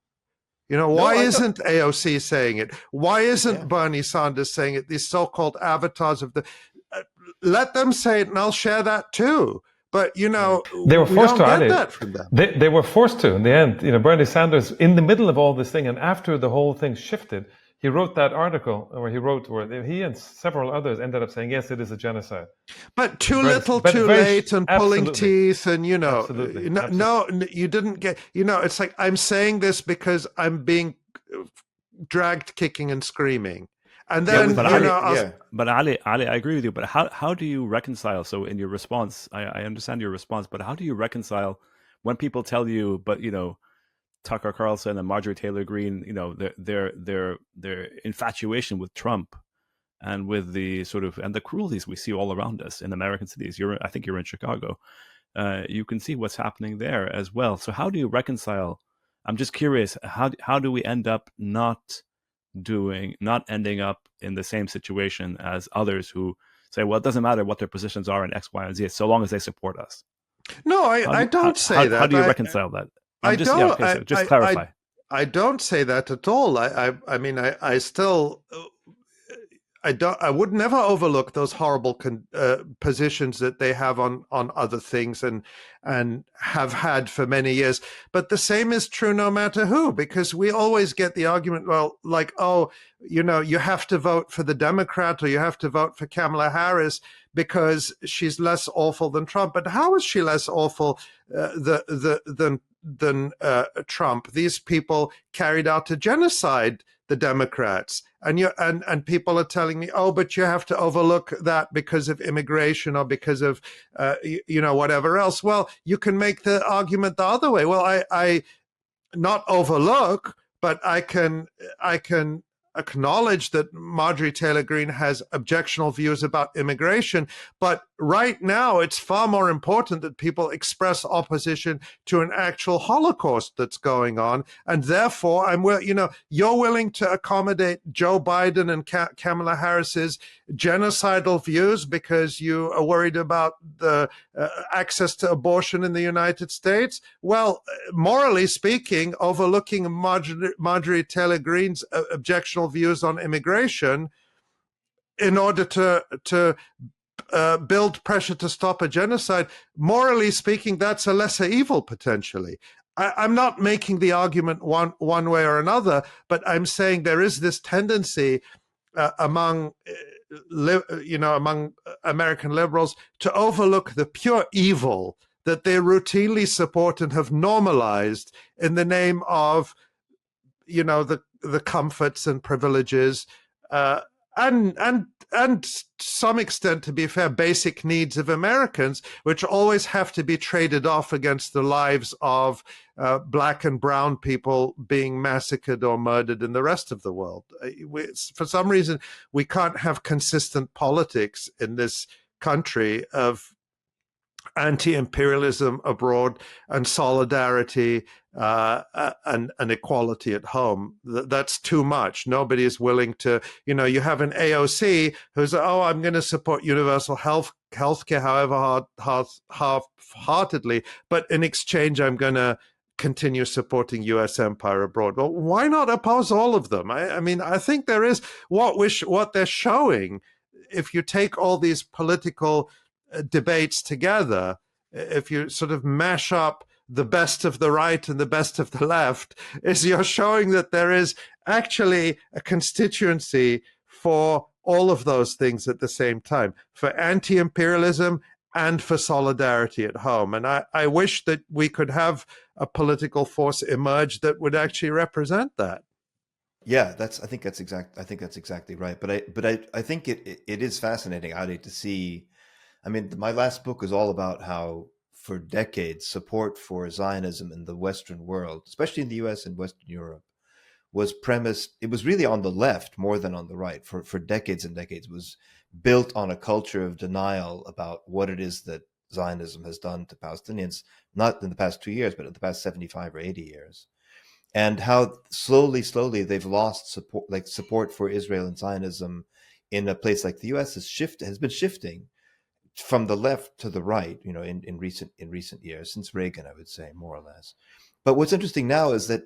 Why isn't AOC saying it? Why isn't Bernie Sanders saying it? These so-called avatars of the let them say it, and I'll share that too. But they were forced to get that from them. They were forced to in the end. Bernie Sanders, in the middle of all this thing, and after the whole thing shifted, he wrote that article where he and several others ended up saying, yes, it is a genocide. But too little, too late, and pulling teeth, and absolutely. No, you didn't get. It's like I'm saying this because I'm being dragged, kicking, and screaming. And then, but Ali, I agree with you. But how do you reconcile? So in your response, I understand your response, but how do you reconcile when people tell you, but Tucker Carlson and Marjorie Taylor Greene, their infatuation with Trump and with the and the cruelties we see all around us in American cities. I think you're in Chicago. You can see what's happening there as well. So how do you reconcile? I'm just curious. How do we end up not ending up in the same situation as others who say, well, it doesn't matter what their positions are in X, Y, and Z, so long as they support us? No, I don't say that. How do you reconcile that? Just clarify. I don't say that at all. I mean, I still. I would never overlook those horrible positions that they have on other things and have had for many years. But the same is true no matter who, because we always get the argument, well, like, oh, you have to vote for the Democrat or you have to vote for Kamala Harris because she's less awful than Trump. But how is she less awful than Trump? These people carried out a genocide, the Democrats, and people are telling me, oh, but you have to overlook that because of immigration or because of whatever else. Well, you can make the argument the other way. Well, I not overlook, but I can acknowledge that Marjorie Taylor Greene has objectionable views about immigration, but right now it's far more important that people express opposition to an actual Holocaust that's going on, and therefore you're willing to accommodate Joe Biden and Kamala Harris's genocidal views because you are worried about the access to abortion in the United States. Well, morally speaking, overlooking Marjorie Taylor Greene's objectionable views on immigration in order to build pressure to stop a genocide, morally speaking, that's a lesser evil potentially. I'm not making the argument one way or another, but I'm saying there is this tendency among American liberals to overlook the pure evil that they routinely support and have normalized in the name of the comforts and privileges and to some extent, to be fair, basic needs of Americans, which always have to be traded off against the lives of black and brown people being massacred or murdered in the rest of the world. For some reason, we can't have consistent politics in this country of anti-imperialism abroad and solidarity and equality at home. That's too much. Nobody is willing to, you have an AOC who's, I'm going to support universal healthcare, however half-heartedly, but in exchange, I'm going to continue supporting U.S. empire abroad. Well, why not oppose all of them? I mean, I think there is what they're showing. If you take all these political debates together, if you sort of mash up the best of the right and the best of the left, is you're showing that there is actually a constituency for all of those things at the same time, for anti-imperialism and for solidarity at home. And I wish that we could have a political force emerge that would actually represent that. Yeah, I think that's exactly right. But I think it is fascinating, Ali, to see. I mean, my last book is all about how, for decades, support for Zionism in the Western world, especially in the US and Western Europe, was premised, it was really on the left more than on the right. For decades and decades, it was built on a culture of denial about what it is that Zionism has done to Palestinians, not in the past 2 years, but in the past 75 or 80 years. And how slowly they've lost support for Israel and Zionism in a place like the US has been shifting from the left to the right, in recent years, since Reagan, I would say, more or less. But what's interesting now is that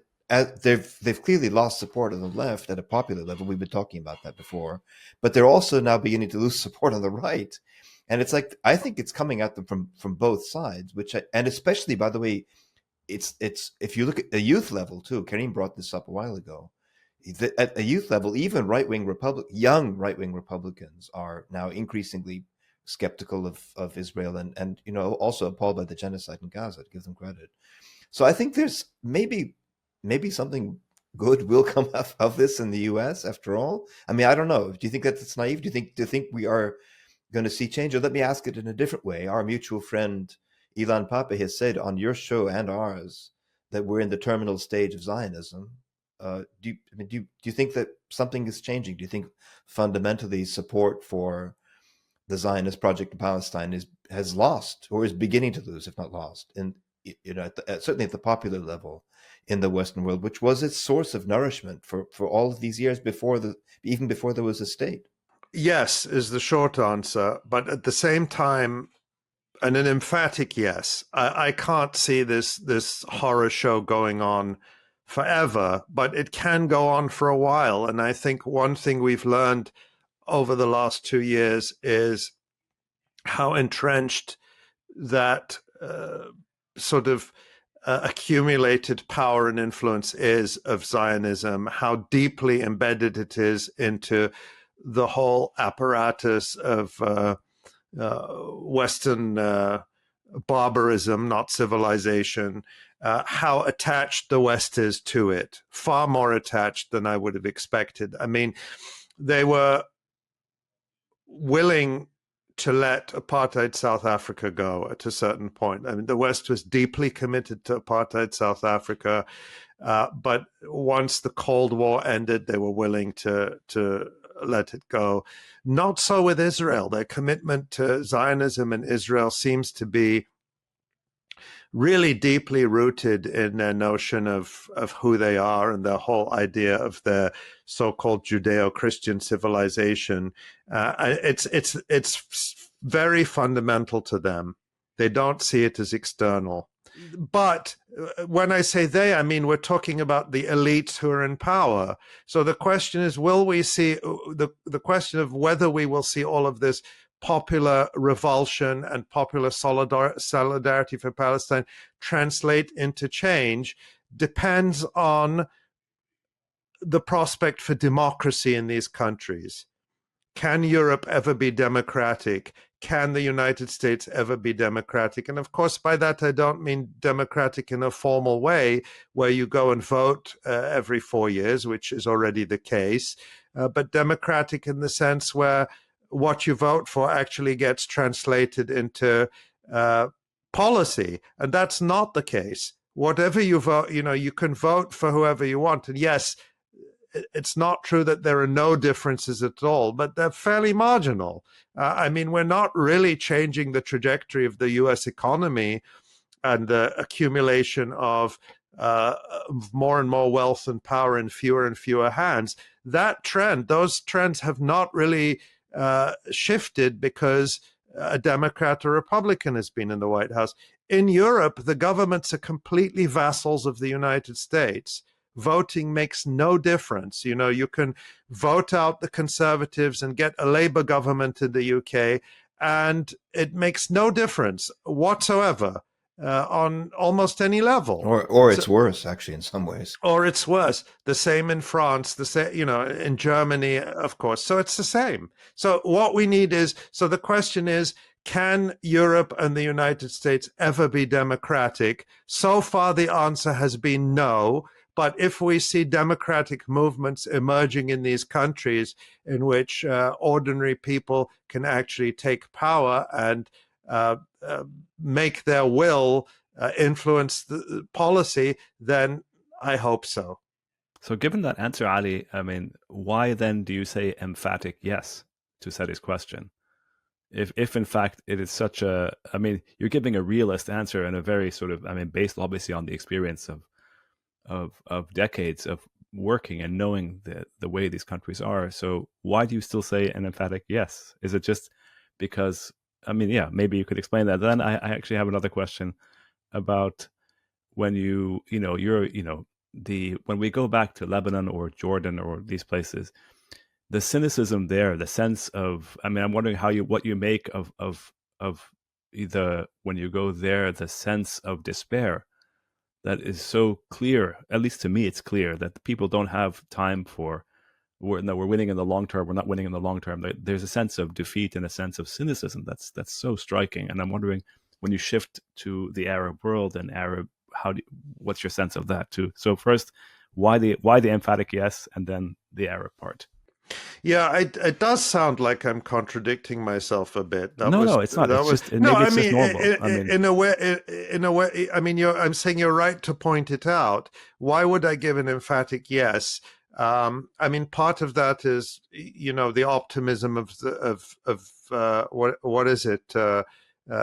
they've clearly lost support on the left at a popular level. We've been talking about that before, but they're also now beginning to lose support on the right. And it's like, I think it's coming at them from both sides, and especially, by the way, it's if you look at the youth level too. Karim brought this up a while ago. At a youth level, even young right-wing Republicans are now increasingly skeptical of Israel, and also appalled by the genocide in Gaza, to give them credit. So I think there's maybe something good will come of this in the US after all. I mean, I don't know. Do you think that it's naive? Do you think we are going to see change? Or let me ask it in a different way. Our mutual friend Ilan Pape has said on your show and ours that we're in the terminal stage of Zionism. Do you think that something is changing? Do you think fundamentally support for the Zionist project in Palestine has lost, or is beginning to lose, if not lost, and certainly at the popular level in the Western world, which was its source of nourishment for all of these years even before there was a state? Yes, is the short answer, but at the same time, and an emphatic yes. I can't see this horror show going on forever, but it can go on for a while. And I think one thing we've learned over the last 2 years is how entrenched that sort of accumulated power and influence is of Zionism, how deeply embedded it is into the whole apparatus of Western barbarism, not civilization, how attached the West is to it, far more attached than I would have expected. I mean, they were willing to let apartheid South Africa go at a certain point. I mean, the West was deeply committed to apartheid South Africa, but once the Cold War ended, they were willing to let it go. Not so with Israel. Their commitment to Zionism and Israel seems to be really deeply rooted in their notion of who they are and their whole idea of their so-called Judeo-Christian civilization. It's very fundamental to them. They don't see it as external. But when I say they, I mean, we're talking about the elites who are in power. So the question is, will we see the question of whether we will see all of this popular revulsion and popular solidarity for Palestine translate into change depends on the prospect for democracy in these countries. Can Europe ever be democratic? Can the United States ever be democratic? And of course, by that, I don't mean democratic in a formal way where you go and vote every 4 years, which is already the case, but democratic in the sense where what you vote for actually gets translated into policy. And that's not the case. Whatever you vote, you can vote for whoever you want. And yes, it's not true that there are no differences at all, but they're fairly marginal. I mean, we're not really changing the trajectory of the U.S. economy and the accumulation of more and more wealth and power in fewer and fewer hands. Those trends have not really shifted because a Democrat or Republican has been in the White House. In Europe, the governments are completely vassals of the United States. Voting makes no difference. You can vote out the Conservatives and get a Labour government in the UK, and it makes no difference whatsoever on almost any level. Or it's worse, actually, in some ways. Or it's worse. The same in France, the same, in Germany, of course. So it's the same. So what we need so the question is, can Europe and the United States ever be democratic? So far, the answer has been no. But if we see democratic movements emerging in these countries in which ordinary people can actually take power and make their will influence the policy, then I hope so. So given that answer, Ali, I mean, why then do you say emphatic yes to Sadi's question? If in fact it is such a, I mean, you're giving a realist answer and a very sort of, I mean, based obviously on the experience of decades of working and knowing the way these countries are. So why do you still say an emphatic yes? Is it just because, I mean, yeah, maybe you could explain that. Then I actually have another question about when when we go back to Lebanon or Jordan or these places, the cynicism there, the sense of, I mean, I'm wondering what you make of either when you go there, the sense of despair that is so clear. At least to me, it's clear that people don't have time for, we're winning in the long term, we're not winning in the long term. There's a sense of defeat and a sense of cynicism that's so striking. And I'm wondering, when you shift to the Arab world and what's your sense of that too? So first, why the emphatic yes, and then the Arab part? Yeah, it does sound like I'm contradicting myself a bit. No, it's not. Just normal. In a way, I mean, I'm saying you're right to point it out. Why would I give an emphatic yes? I mean, part of that is, the optimism of what is it? The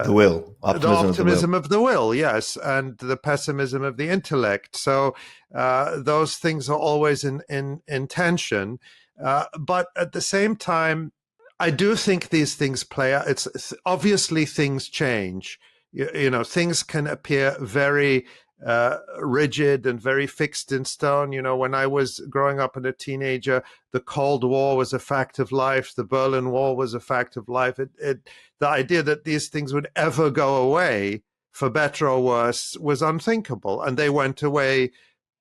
will. Optimism of the will, yes, and the pessimism of the intellect. So those things are always in tension. But at the same time, I do think these things play out. It's obviously things change. Things can appear very rigid and very fixed in stone. When I was growing up and a teenager, the Cold War was a fact of life. The Berlin Wall was a fact of life. The idea that these things would ever go away, for better or worse, was unthinkable. And they went away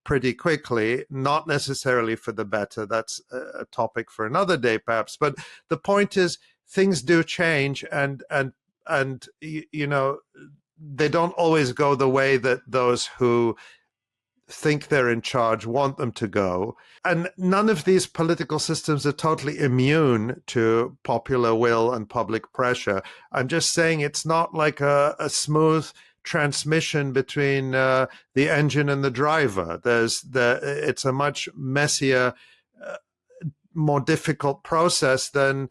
pretty quickly, not necessarily for the better. That's a topic for another day, perhaps. But the point is, things do change, and they don't always go the way that those who think they're in charge want them to go. And none of these political systems are totally immune to popular will and public pressure. I'm just saying it's not like a smooth transmission between the engine and the driver. It's a much messier, more difficult process than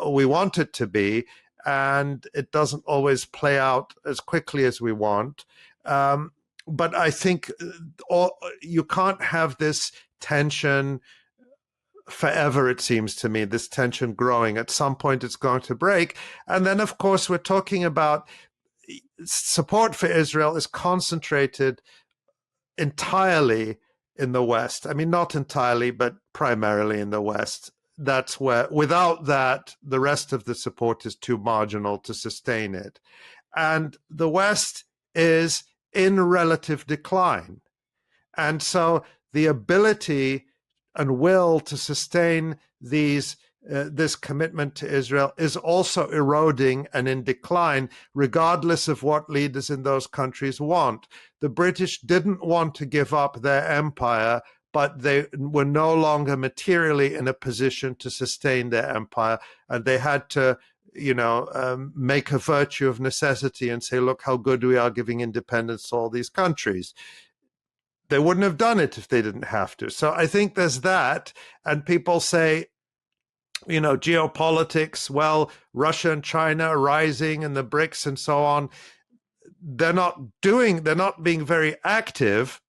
we want it to be, and it doesn't always play out as quickly as we want. But I think you can't have this tension forever, it seems to me, this tension growing. At some point it's going to break. And then, of course, we're talking about support for Israel is concentrated entirely in the West. I mean, not entirely, but primarily in the West. That's where, without that, the rest of the support is too marginal to sustain it. And the West is in relative decline. And so the ability and will to sustain this commitment to Israel is also eroding and in decline, regardless of what leaders in those countries want. The British didn't want to give up their empire, but they were no longer materially in a position to sustain their empire, and they had to make a virtue of necessity and say, look how good we are giving independence to all these countries. They wouldn't have done it if they didn't have to. So I think there's that. And people say, geopolitics, well, Russia and China are rising and the BRICS and so on. They're not being very active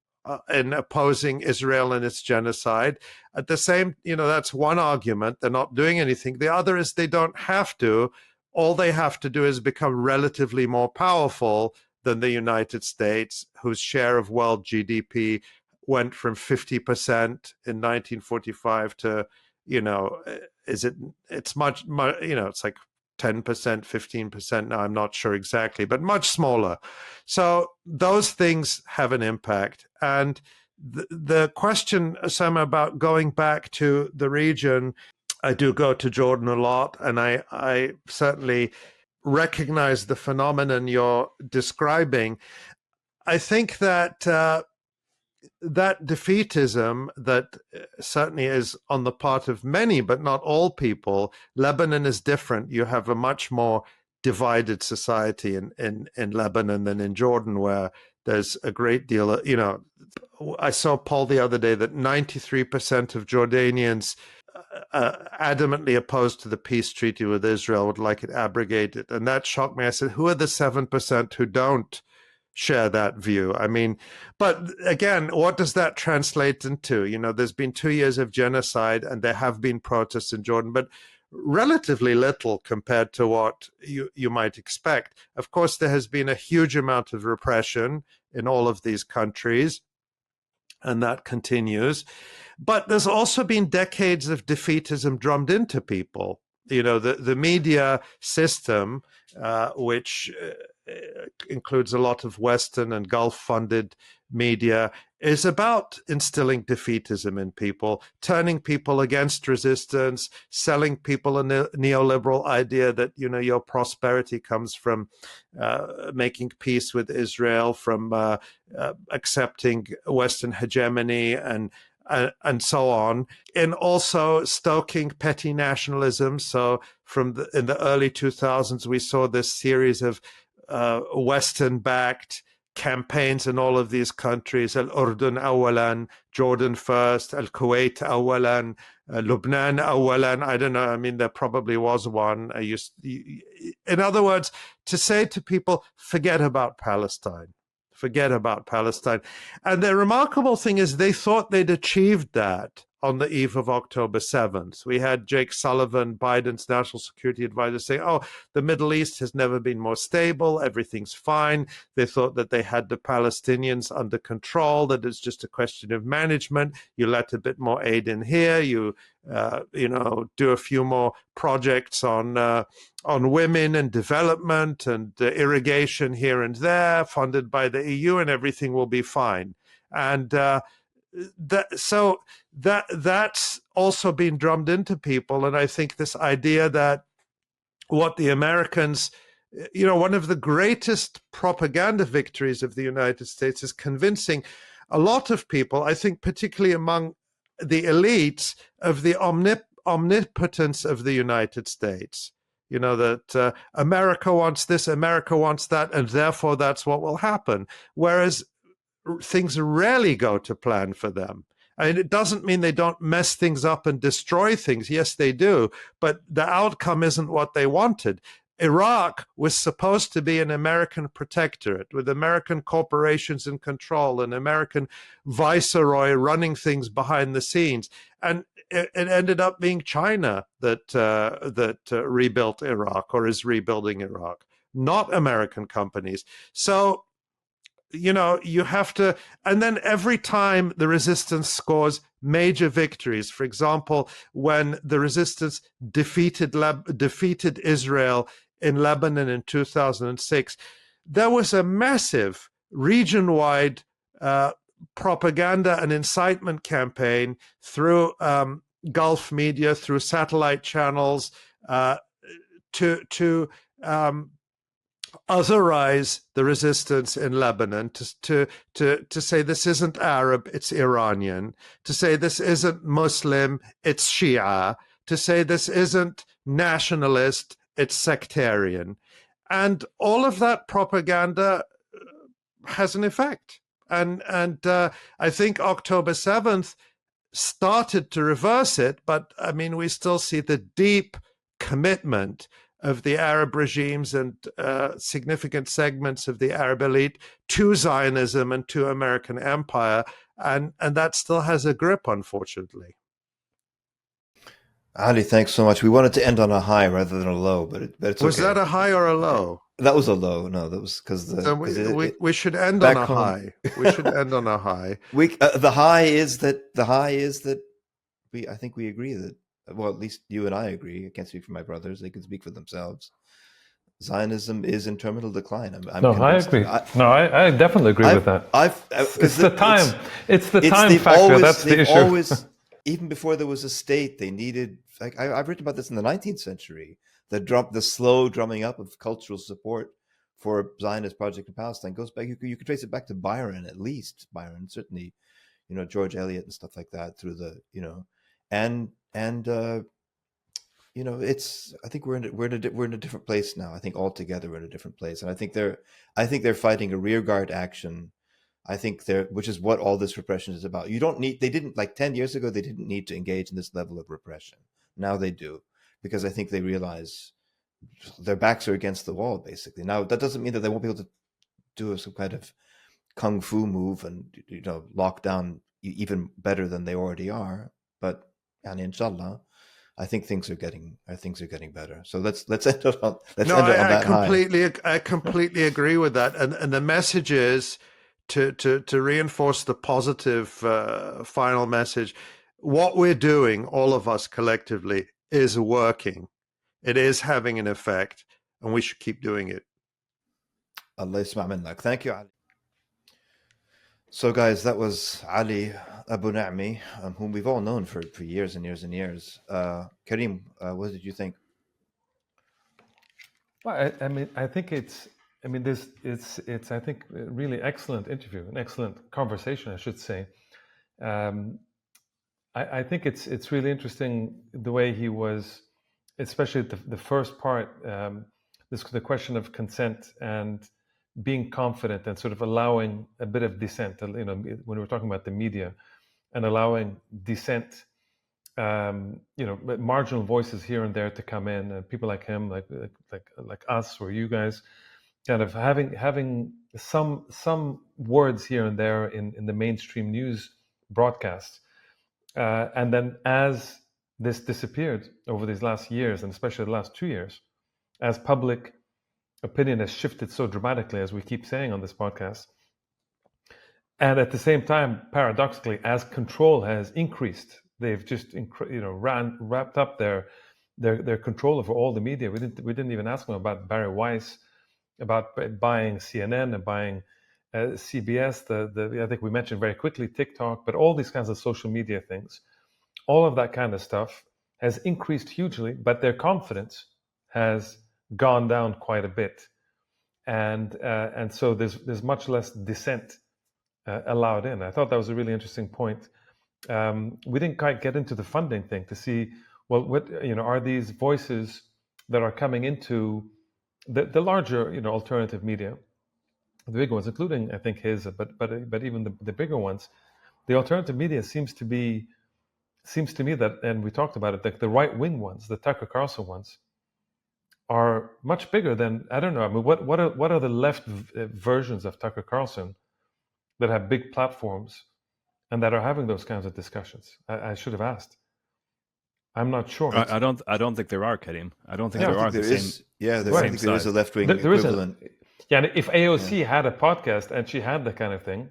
in opposing Israel and its genocide. At the same, that's one argument. They're not doing anything. The other is they don't have to. All they have to do is become relatively more powerful than the United States, whose share of world GDP went from 50% in 1945 to, it's much, it's like 10%, 15% now, I'm not sure exactly, but much smaller. So those things have an impact. And the question, Sam, about going back to the region, I do go to Jordan a lot, and I certainly recognize the phenomenon you're describing. I think that that defeatism that certainly is on the part of many, but not all people. Lebanon is different. You have a much more divided society in Lebanon than in Jordan, where there's a great deal of, I saw a poll the other day that 93% of Jordanians adamantly opposed to the peace treaty with Israel, would like it abrogated. And that shocked me. I said, who are the 7% who don't share that view? I mean, but again, what does that translate into? There's been 2 years of genocide and there have been protests in Jordan, but relatively little compared to what you might expect. Of course, there has been a huge amount of repression in all of these countries, and that continues. But there's also been decades of defeatism drummed into people. The media system, which includes a lot of Western and Gulf-funded media, is about instilling defeatism in people, turning people against resistance, selling people a neoliberal idea that, your prosperity comes from making peace with Israel, from accepting Western hegemony and so on, and also stoking petty nationalism. So in the early 2000s, we saw this series of Western-backed campaigns in all of these countries: Al-Urdun awalan, Jordan first, Al-Kuwait awalan, Lebanon awalan. I don't know. I mean, there probably was one. In other words, to say to people, forget about Palestine. Forget about Palestine. And the remarkable thing is they thought they'd achieved that on the eve of October 7th. We had Jake Sullivan, Biden's national security advisor, saying, the Middle East has never been more stable. Everything's fine. They thought that they had the Palestinians under control, that it's just a question of management. You let a bit more aid in here. You, do a few more projects on women and development and irrigation here and there, funded by the EU, and everything will be fine. And that's also been drummed into people. And I think this idea that what the Americans, one of the greatest propaganda victories of the United States is convincing a lot of people, I think particularly among the elites, of the omnipotence of the United States. That America wants this, America wants that, and therefore that's what will happen. Whereas things rarely go to plan for them. I mean, it doesn't mean they don't mess things up and destroy things. Yes, they do. But the outcome isn't what they wanted. Iraq was supposed to be an American protectorate with American corporations in control, an American viceroy running things behind the scenes. And it ended up being China that rebuilt Iraq or is rebuilding Iraq, not American companies. So, you have to, and then every time the resistance scores major victories, for example, when the resistance defeated Israel in Lebanon in 2006, there was a massive region-wide propaganda and incitement campaign through Gulf media, through satellite channels, to otherize the resistance in Lebanon, to say this isn't Arab, it's Iranian, to say this isn't Muslim, it's Shia, to say this isn't nationalist, it's sectarian. And all of that propaganda has an effect. And I think October 7th started to reverse it, but I mean, we still see the deep commitment of the Arab regimes and significant segments of the Arab elite to Zionism and to American empire, and that still has a grip, unfortunately. Ali, thanks so much. We wanted to end on a high rather than a low, but it's was okay. that a high or a low? That was a low. No, that was because we should end on a high. We should end on a high. The high is that I think we agree that, well, at least you and I agree. I can't speak for my brothers; they can speak for themselves. Zionism is in terminal decline. I agree. I definitely agree with that. It's the time. It's the time factor. That's the issue. Always, even before there was a state, they needed. Like I've written about this in the 19th century. The slow drumming up of cultural support for Zionist project in Palestine goes back. You could trace it back to Byron, at least. Byron certainly George Eliot and stuff like that through the, and it's, I think we're in a different place now. I think altogether we're in a different place, and I think they're fighting a rearguard action. I think which is what all this repression is about. They didn't, like 10 years ago, they didn't need to engage in this level of repression. Now they do, because I think they realize their backs are against the wall, basically. Now, that doesn't mean that they won't be able to do some kind of kung fu move and, lock down even better than they already are. But, and inshallah, I think things are getting better. So let's end it on that high. I completely agree with that. And the message is to reinforce the positive final message. What we're doing, all of us collectively, is working. It is having an effect, and we should keep doing it. Allah yasma' minnak. Thank you, Ali. So, guys, that was Ali Abunimah, whom we've all known for years and years and years. Karim, what did you think? Well, I think it's I think a really excellent interview, an excellent conversation, I should say. I think it's really interesting the way he was, especially the first part, the question of consent and being confident and sort of allowing a bit of dissent. When we were talking about the media, and allowing dissent, marginal voices here and there to come in, and people like him, like us or you guys, kind of having some words here and there in the mainstream news broadcasts, and then as this disappeared over these last years, and especially the last 2 years, as public opinion has shifted so dramatically, as we keep saying on this podcast, and at the same time, paradoxically, as control has increased, they've just wrapped up their control over all the media. We didn't even ask them about Barry Weiss, about buying CNN and buying CBS. I think we mentioned very quickly TikTok, but all these kinds of social media things, all of that kind of stuff has increased hugely, but their confidence has gone down quite a bit, and so there's much less dissent allowed in. I thought that was a really interesting point. We didn't quite get into the funding thing to see, well, what are these voices that are coming into the larger alternative media, the big ones, including I think his, but even the bigger ones, the alternative media seems to me that, and we talked about it, like the right wing ones, the Tucker Carlson ones, are much bigger than, I don't know. I mean, what are the left versions of Tucker Carlson that have big platforms and that are having those kinds of discussions? I should have asked. I'm not sure. I don't think there are, Karim. I don't think there are the same. Yeah, I think there is a left wing equivalent. And if AOC had a podcast and she had that kind of thing,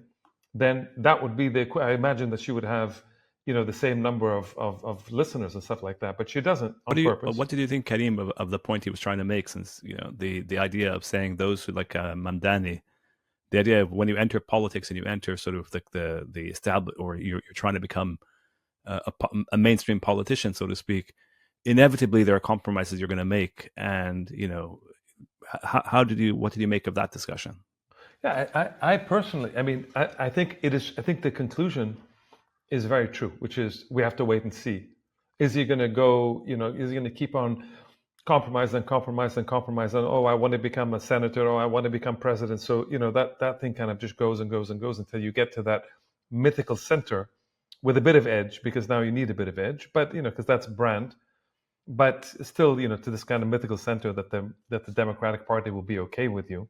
then that would be I imagine that she would have the same number of listeners and stuff like that, but she doesn't on purpose. What did you think, Karim, of the point he was trying to make? Since the idea of saying those who like Mamdani, the idea of when you enter politics and you enter sort of like the established, or you're trying to become a mainstream politician, so to speak, inevitably there are compromises you're going to make, and what did you make of that discussion? Yeah, I personally, I think it is. I think the conclusion is very true, which is we have to wait and see. Is he going to go, is he going to keep on compromise and compromise and compromise, and I want to become a senator, I want to become president. So, that thing kind of just goes and goes and goes until you get to that mythical center with a bit of edge, because now you need a bit of edge, but, because that's brand, but still, to this kind of mythical center that the Democratic Party will be okay with you.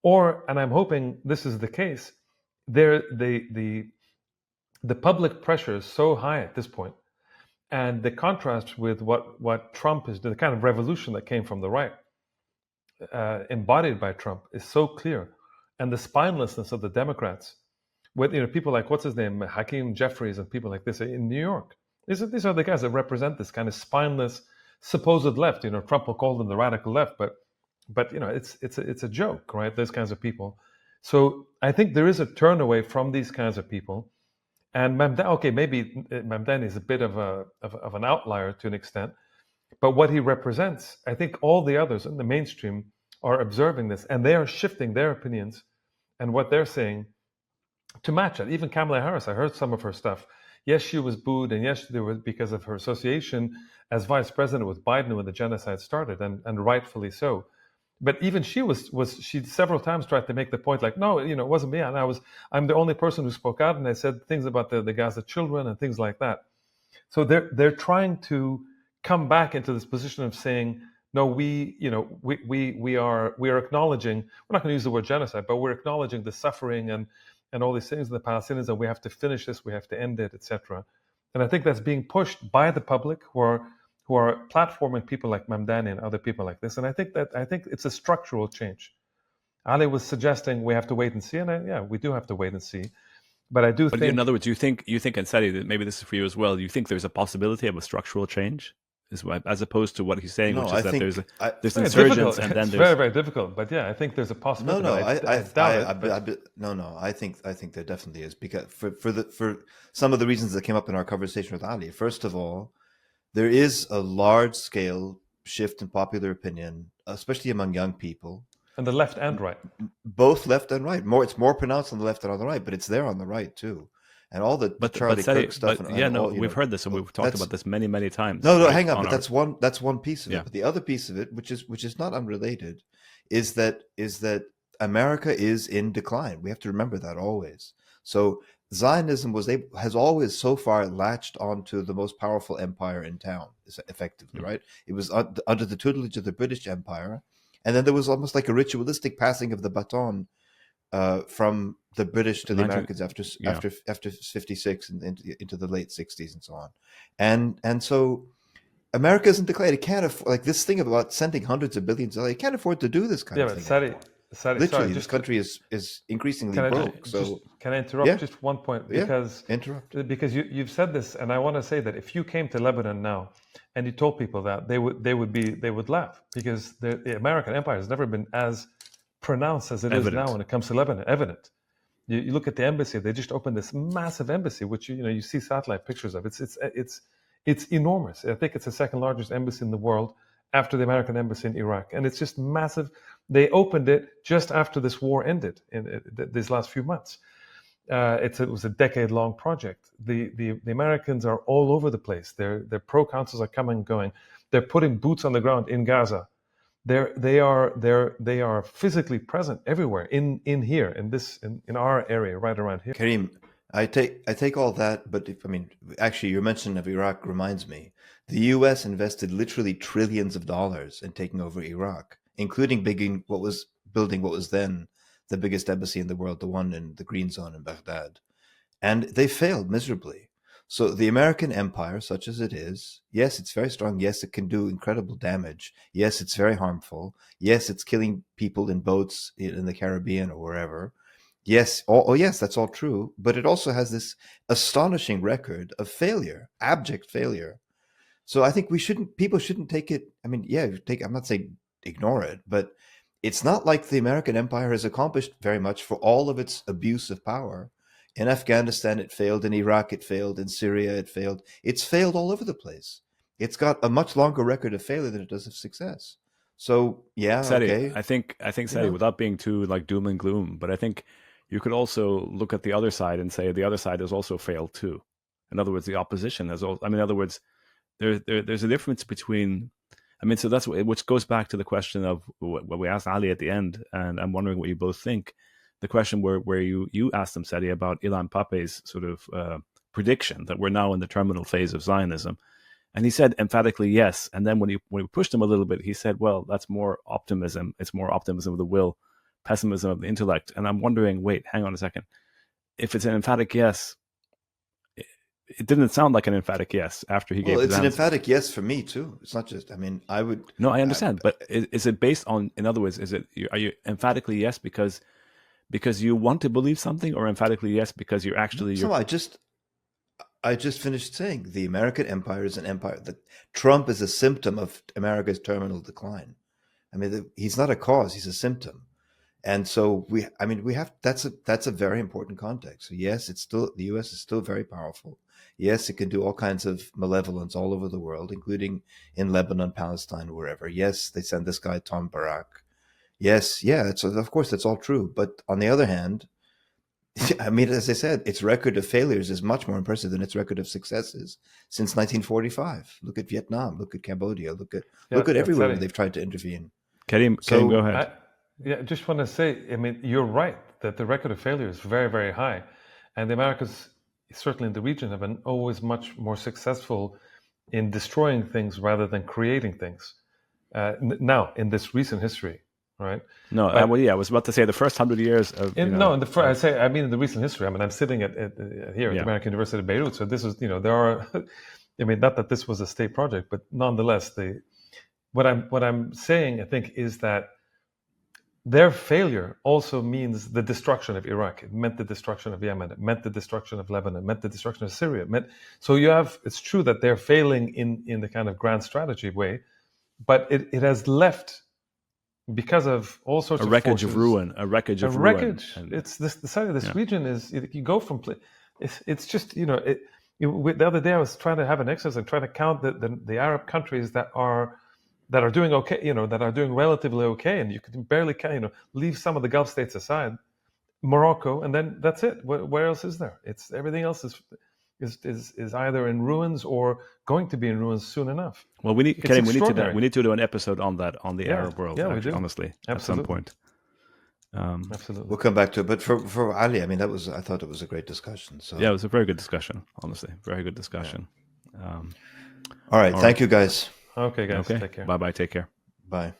Or, and I'm hoping this is the case, the public pressure is so high at this point, and the contrast with what Trump is doing, the kind of revolution that came from the right, embodied by Trump, is so clear, and the spinelessness of the Democrats, with people like, what's his name, Hakeem Jeffries, and people like this in New York. These are the guys that represent this kind of spineless supposed left. Trump will call them the radical left, but it's a joke, right? Those kinds of people. So I think there is a turn away from these kinds of people. And maybe Mamdani is a bit of an outlier to an extent, but what he represents, I think all the others in the mainstream are observing this, and they are shifting their opinions and what they're saying to match it. Even Kamala Harris, I heard some of her stuff. Yes, she was booed, and yes, there was because of her association as vice president with Biden when the genocide started, and rightfully so. But even she she several times tried to make the point like, no, it wasn't me, and I'm the only person who spoke out, and I said things about the Gaza children and things like that. So they're trying to come back into this position of saying, no, we are acknowledging, we're not going to use the word genocide, but we're acknowledging the suffering and all these things in the Palestinians, and we have to finish this, we have to end it, etc. And I think that's being pushed by the public who are platforming people like Mamdani and other people like this. And I think it's a structural change. Ali was suggesting we have to wait and see, and we do have to wait and see. But I do think, in other words, you think, and Sadi, that maybe this is for you as well. You think there's a possibility of a structural change, as opposed to what he's saying, which is that there's insurgents and then it's very, very difficult. But yeah, I think there's a possibility. I think there definitely is, because for some of the reasons that came up in our conversation with Ali. First of all, there is a large scale shift in popular opinion, especially among young people. And the left and right. Both left and right. It's more pronounced on the left than on the right, but it's there on the right too. And all the Charlie Kirk stuff. We've heard this, and we've talked about this many, many times. No, hang on. But that's one piece of it. But the other piece of it, which is not unrelated, is that America is in decline. We have to remember that always. So Zionism has always so far latched onto the most powerful empire in town, effectively, right? It was under the tutelage of the British Empire. And then there was almost like a ritualistic passing of the baton from the British to the Americans after 56 and into the late 60s and so on. And so America isn't declared. It can't afford, like, this thing about sending hundreds of billions. It can't afford to do this kind of thing. Literally, sorry, this country is increasingly broke. Can I interrupt just one point? Because interrupt. Because you've said this, and I want to say that if you came to Lebanon now and you told people that, they would laugh, because the American empire has never been as pronounced as it is now when it comes to Lebanon. Evident. You look at the embassy; they just opened this massive embassy, which you see satellite pictures of. It's enormous. I think it's the second largest embassy in the world after the American embassy in Iraq, and it's just massive. They opened it just after this war ended in these last few months. It was a decade-long project. The Americans are all over the place. Their pro-consuls are coming and going. They're putting boots on the ground in Gaza. They are physically present everywhere in here in our area right around here. Karim, I take all that, but actually your mention of Iraq reminds me. The U.S. invested literally trillions of dollars in taking over Iraq, including building what was then the biggest embassy in the world, the one in the Green Zone in Baghdad. And they failed miserably. So the American empire, such as it is, yes, it's very strong. Yes, it can do incredible damage. Yes, it's very harmful. Yes, it's killing people in boats in the Caribbean or wherever. Yes, yes, that's all true. But it also has this astonishing record of failure, abject failure. So I think people shouldn't take it. I'm not saying ignore it, but it's not like the American empire has accomplished very much for all of its abuse of power. In Afghanistan, it failed. In Iraq, it failed. In Syria, it failed. It's failed all over the place. It's got a much longer record of failure than it does of success. So, yeah, Sadi, okay. I think Sadi, without being too like doom and gloom, but I think you could also look at the other side and say the other side has also failed too. In other words, the opposition has also. In other words, there's a difference between. So that's which goes back to the question of what we asked Ali at the end, and I'm wondering what you both think. The question where you asked him, Sadi, about Ilan Pappé's sort of prediction that we're now in the terminal phase of Zionism, and he said emphatically yes. And then when we pushed him a little bit, he said, "Well, that's more optimism. It's more optimism of the will, pessimism of the intellect." And I'm wondering, wait, hang on a second. If it's an emphatic yes. It didn't sound like an emphatic yes after he gave his answer. It's an emphatic yes for me too. It's not just. I would. No, I understand, but is it based on? In other words, are you emphatically yes because you want to believe something, or emphatically yes because you're actually? I just finished saying the American empire is an empire. That Trump is a symptom of America's terminal decline. He's not a cause; he's a symptom. And so we have. That's a very important context. So yes, the U.S. is still very powerful. Yes, it can do all kinds of malevolence all over the world, including in Lebanon, Palestine, wherever. Yes, they send this guy, Tom Barak. Yes, of course, that's all true. But on the other hand, I mean, as I said, its record of failures is much more impressive than its record of successes since 1945. Look at Vietnam. Look at Cambodia. Look at everywhere where they've tried to intervene. Karim, go ahead. I just want to say, I mean, you're right that the record of failure is very, very high, and the Americas, certainly in the region, have been always much more successful in destroying things rather than creating things. Now, in this recent history, right? No, I was about to say the first 100 years of. In the recent history. I mean, I'm sitting here at the American University of Beirut, so this is, there are. I mean, not that this was a state project, but nonetheless, what I'm saying, I think, is that their failure also means the destruction of Iraq. It meant the destruction of Yemen. It meant the destruction of Lebanon. It meant the destruction of Syria. It's true that they're failing in the kind of grand strategy way, but it has left, because of all sorts of wreckage forces, of ruin. A wreckage of ruin. And it's the side of this region is you go from it's just the other day I was trying to have an exercise and trying to count the Arab countries that are doing okay, that are doing relatively okay, and you can barely count, leave some of the Gulf states aside, Morocco, and then that's it. Where else is there? It's everything else is either in ruins or going to be in ruins soon enough. Well, we need to do an episode on that, on the Arab world. Yeah, we do. Honestly, Absolutely. At some point. Absolutely. We'll come back to it. But for Ali, I mean, I thought it was a great discussion. So yeah, it was a very good discussion. Honestly, very good discussion. All right. Thank you, guys. Okay, guys. Take care. Bye-bye. Take care. Bye.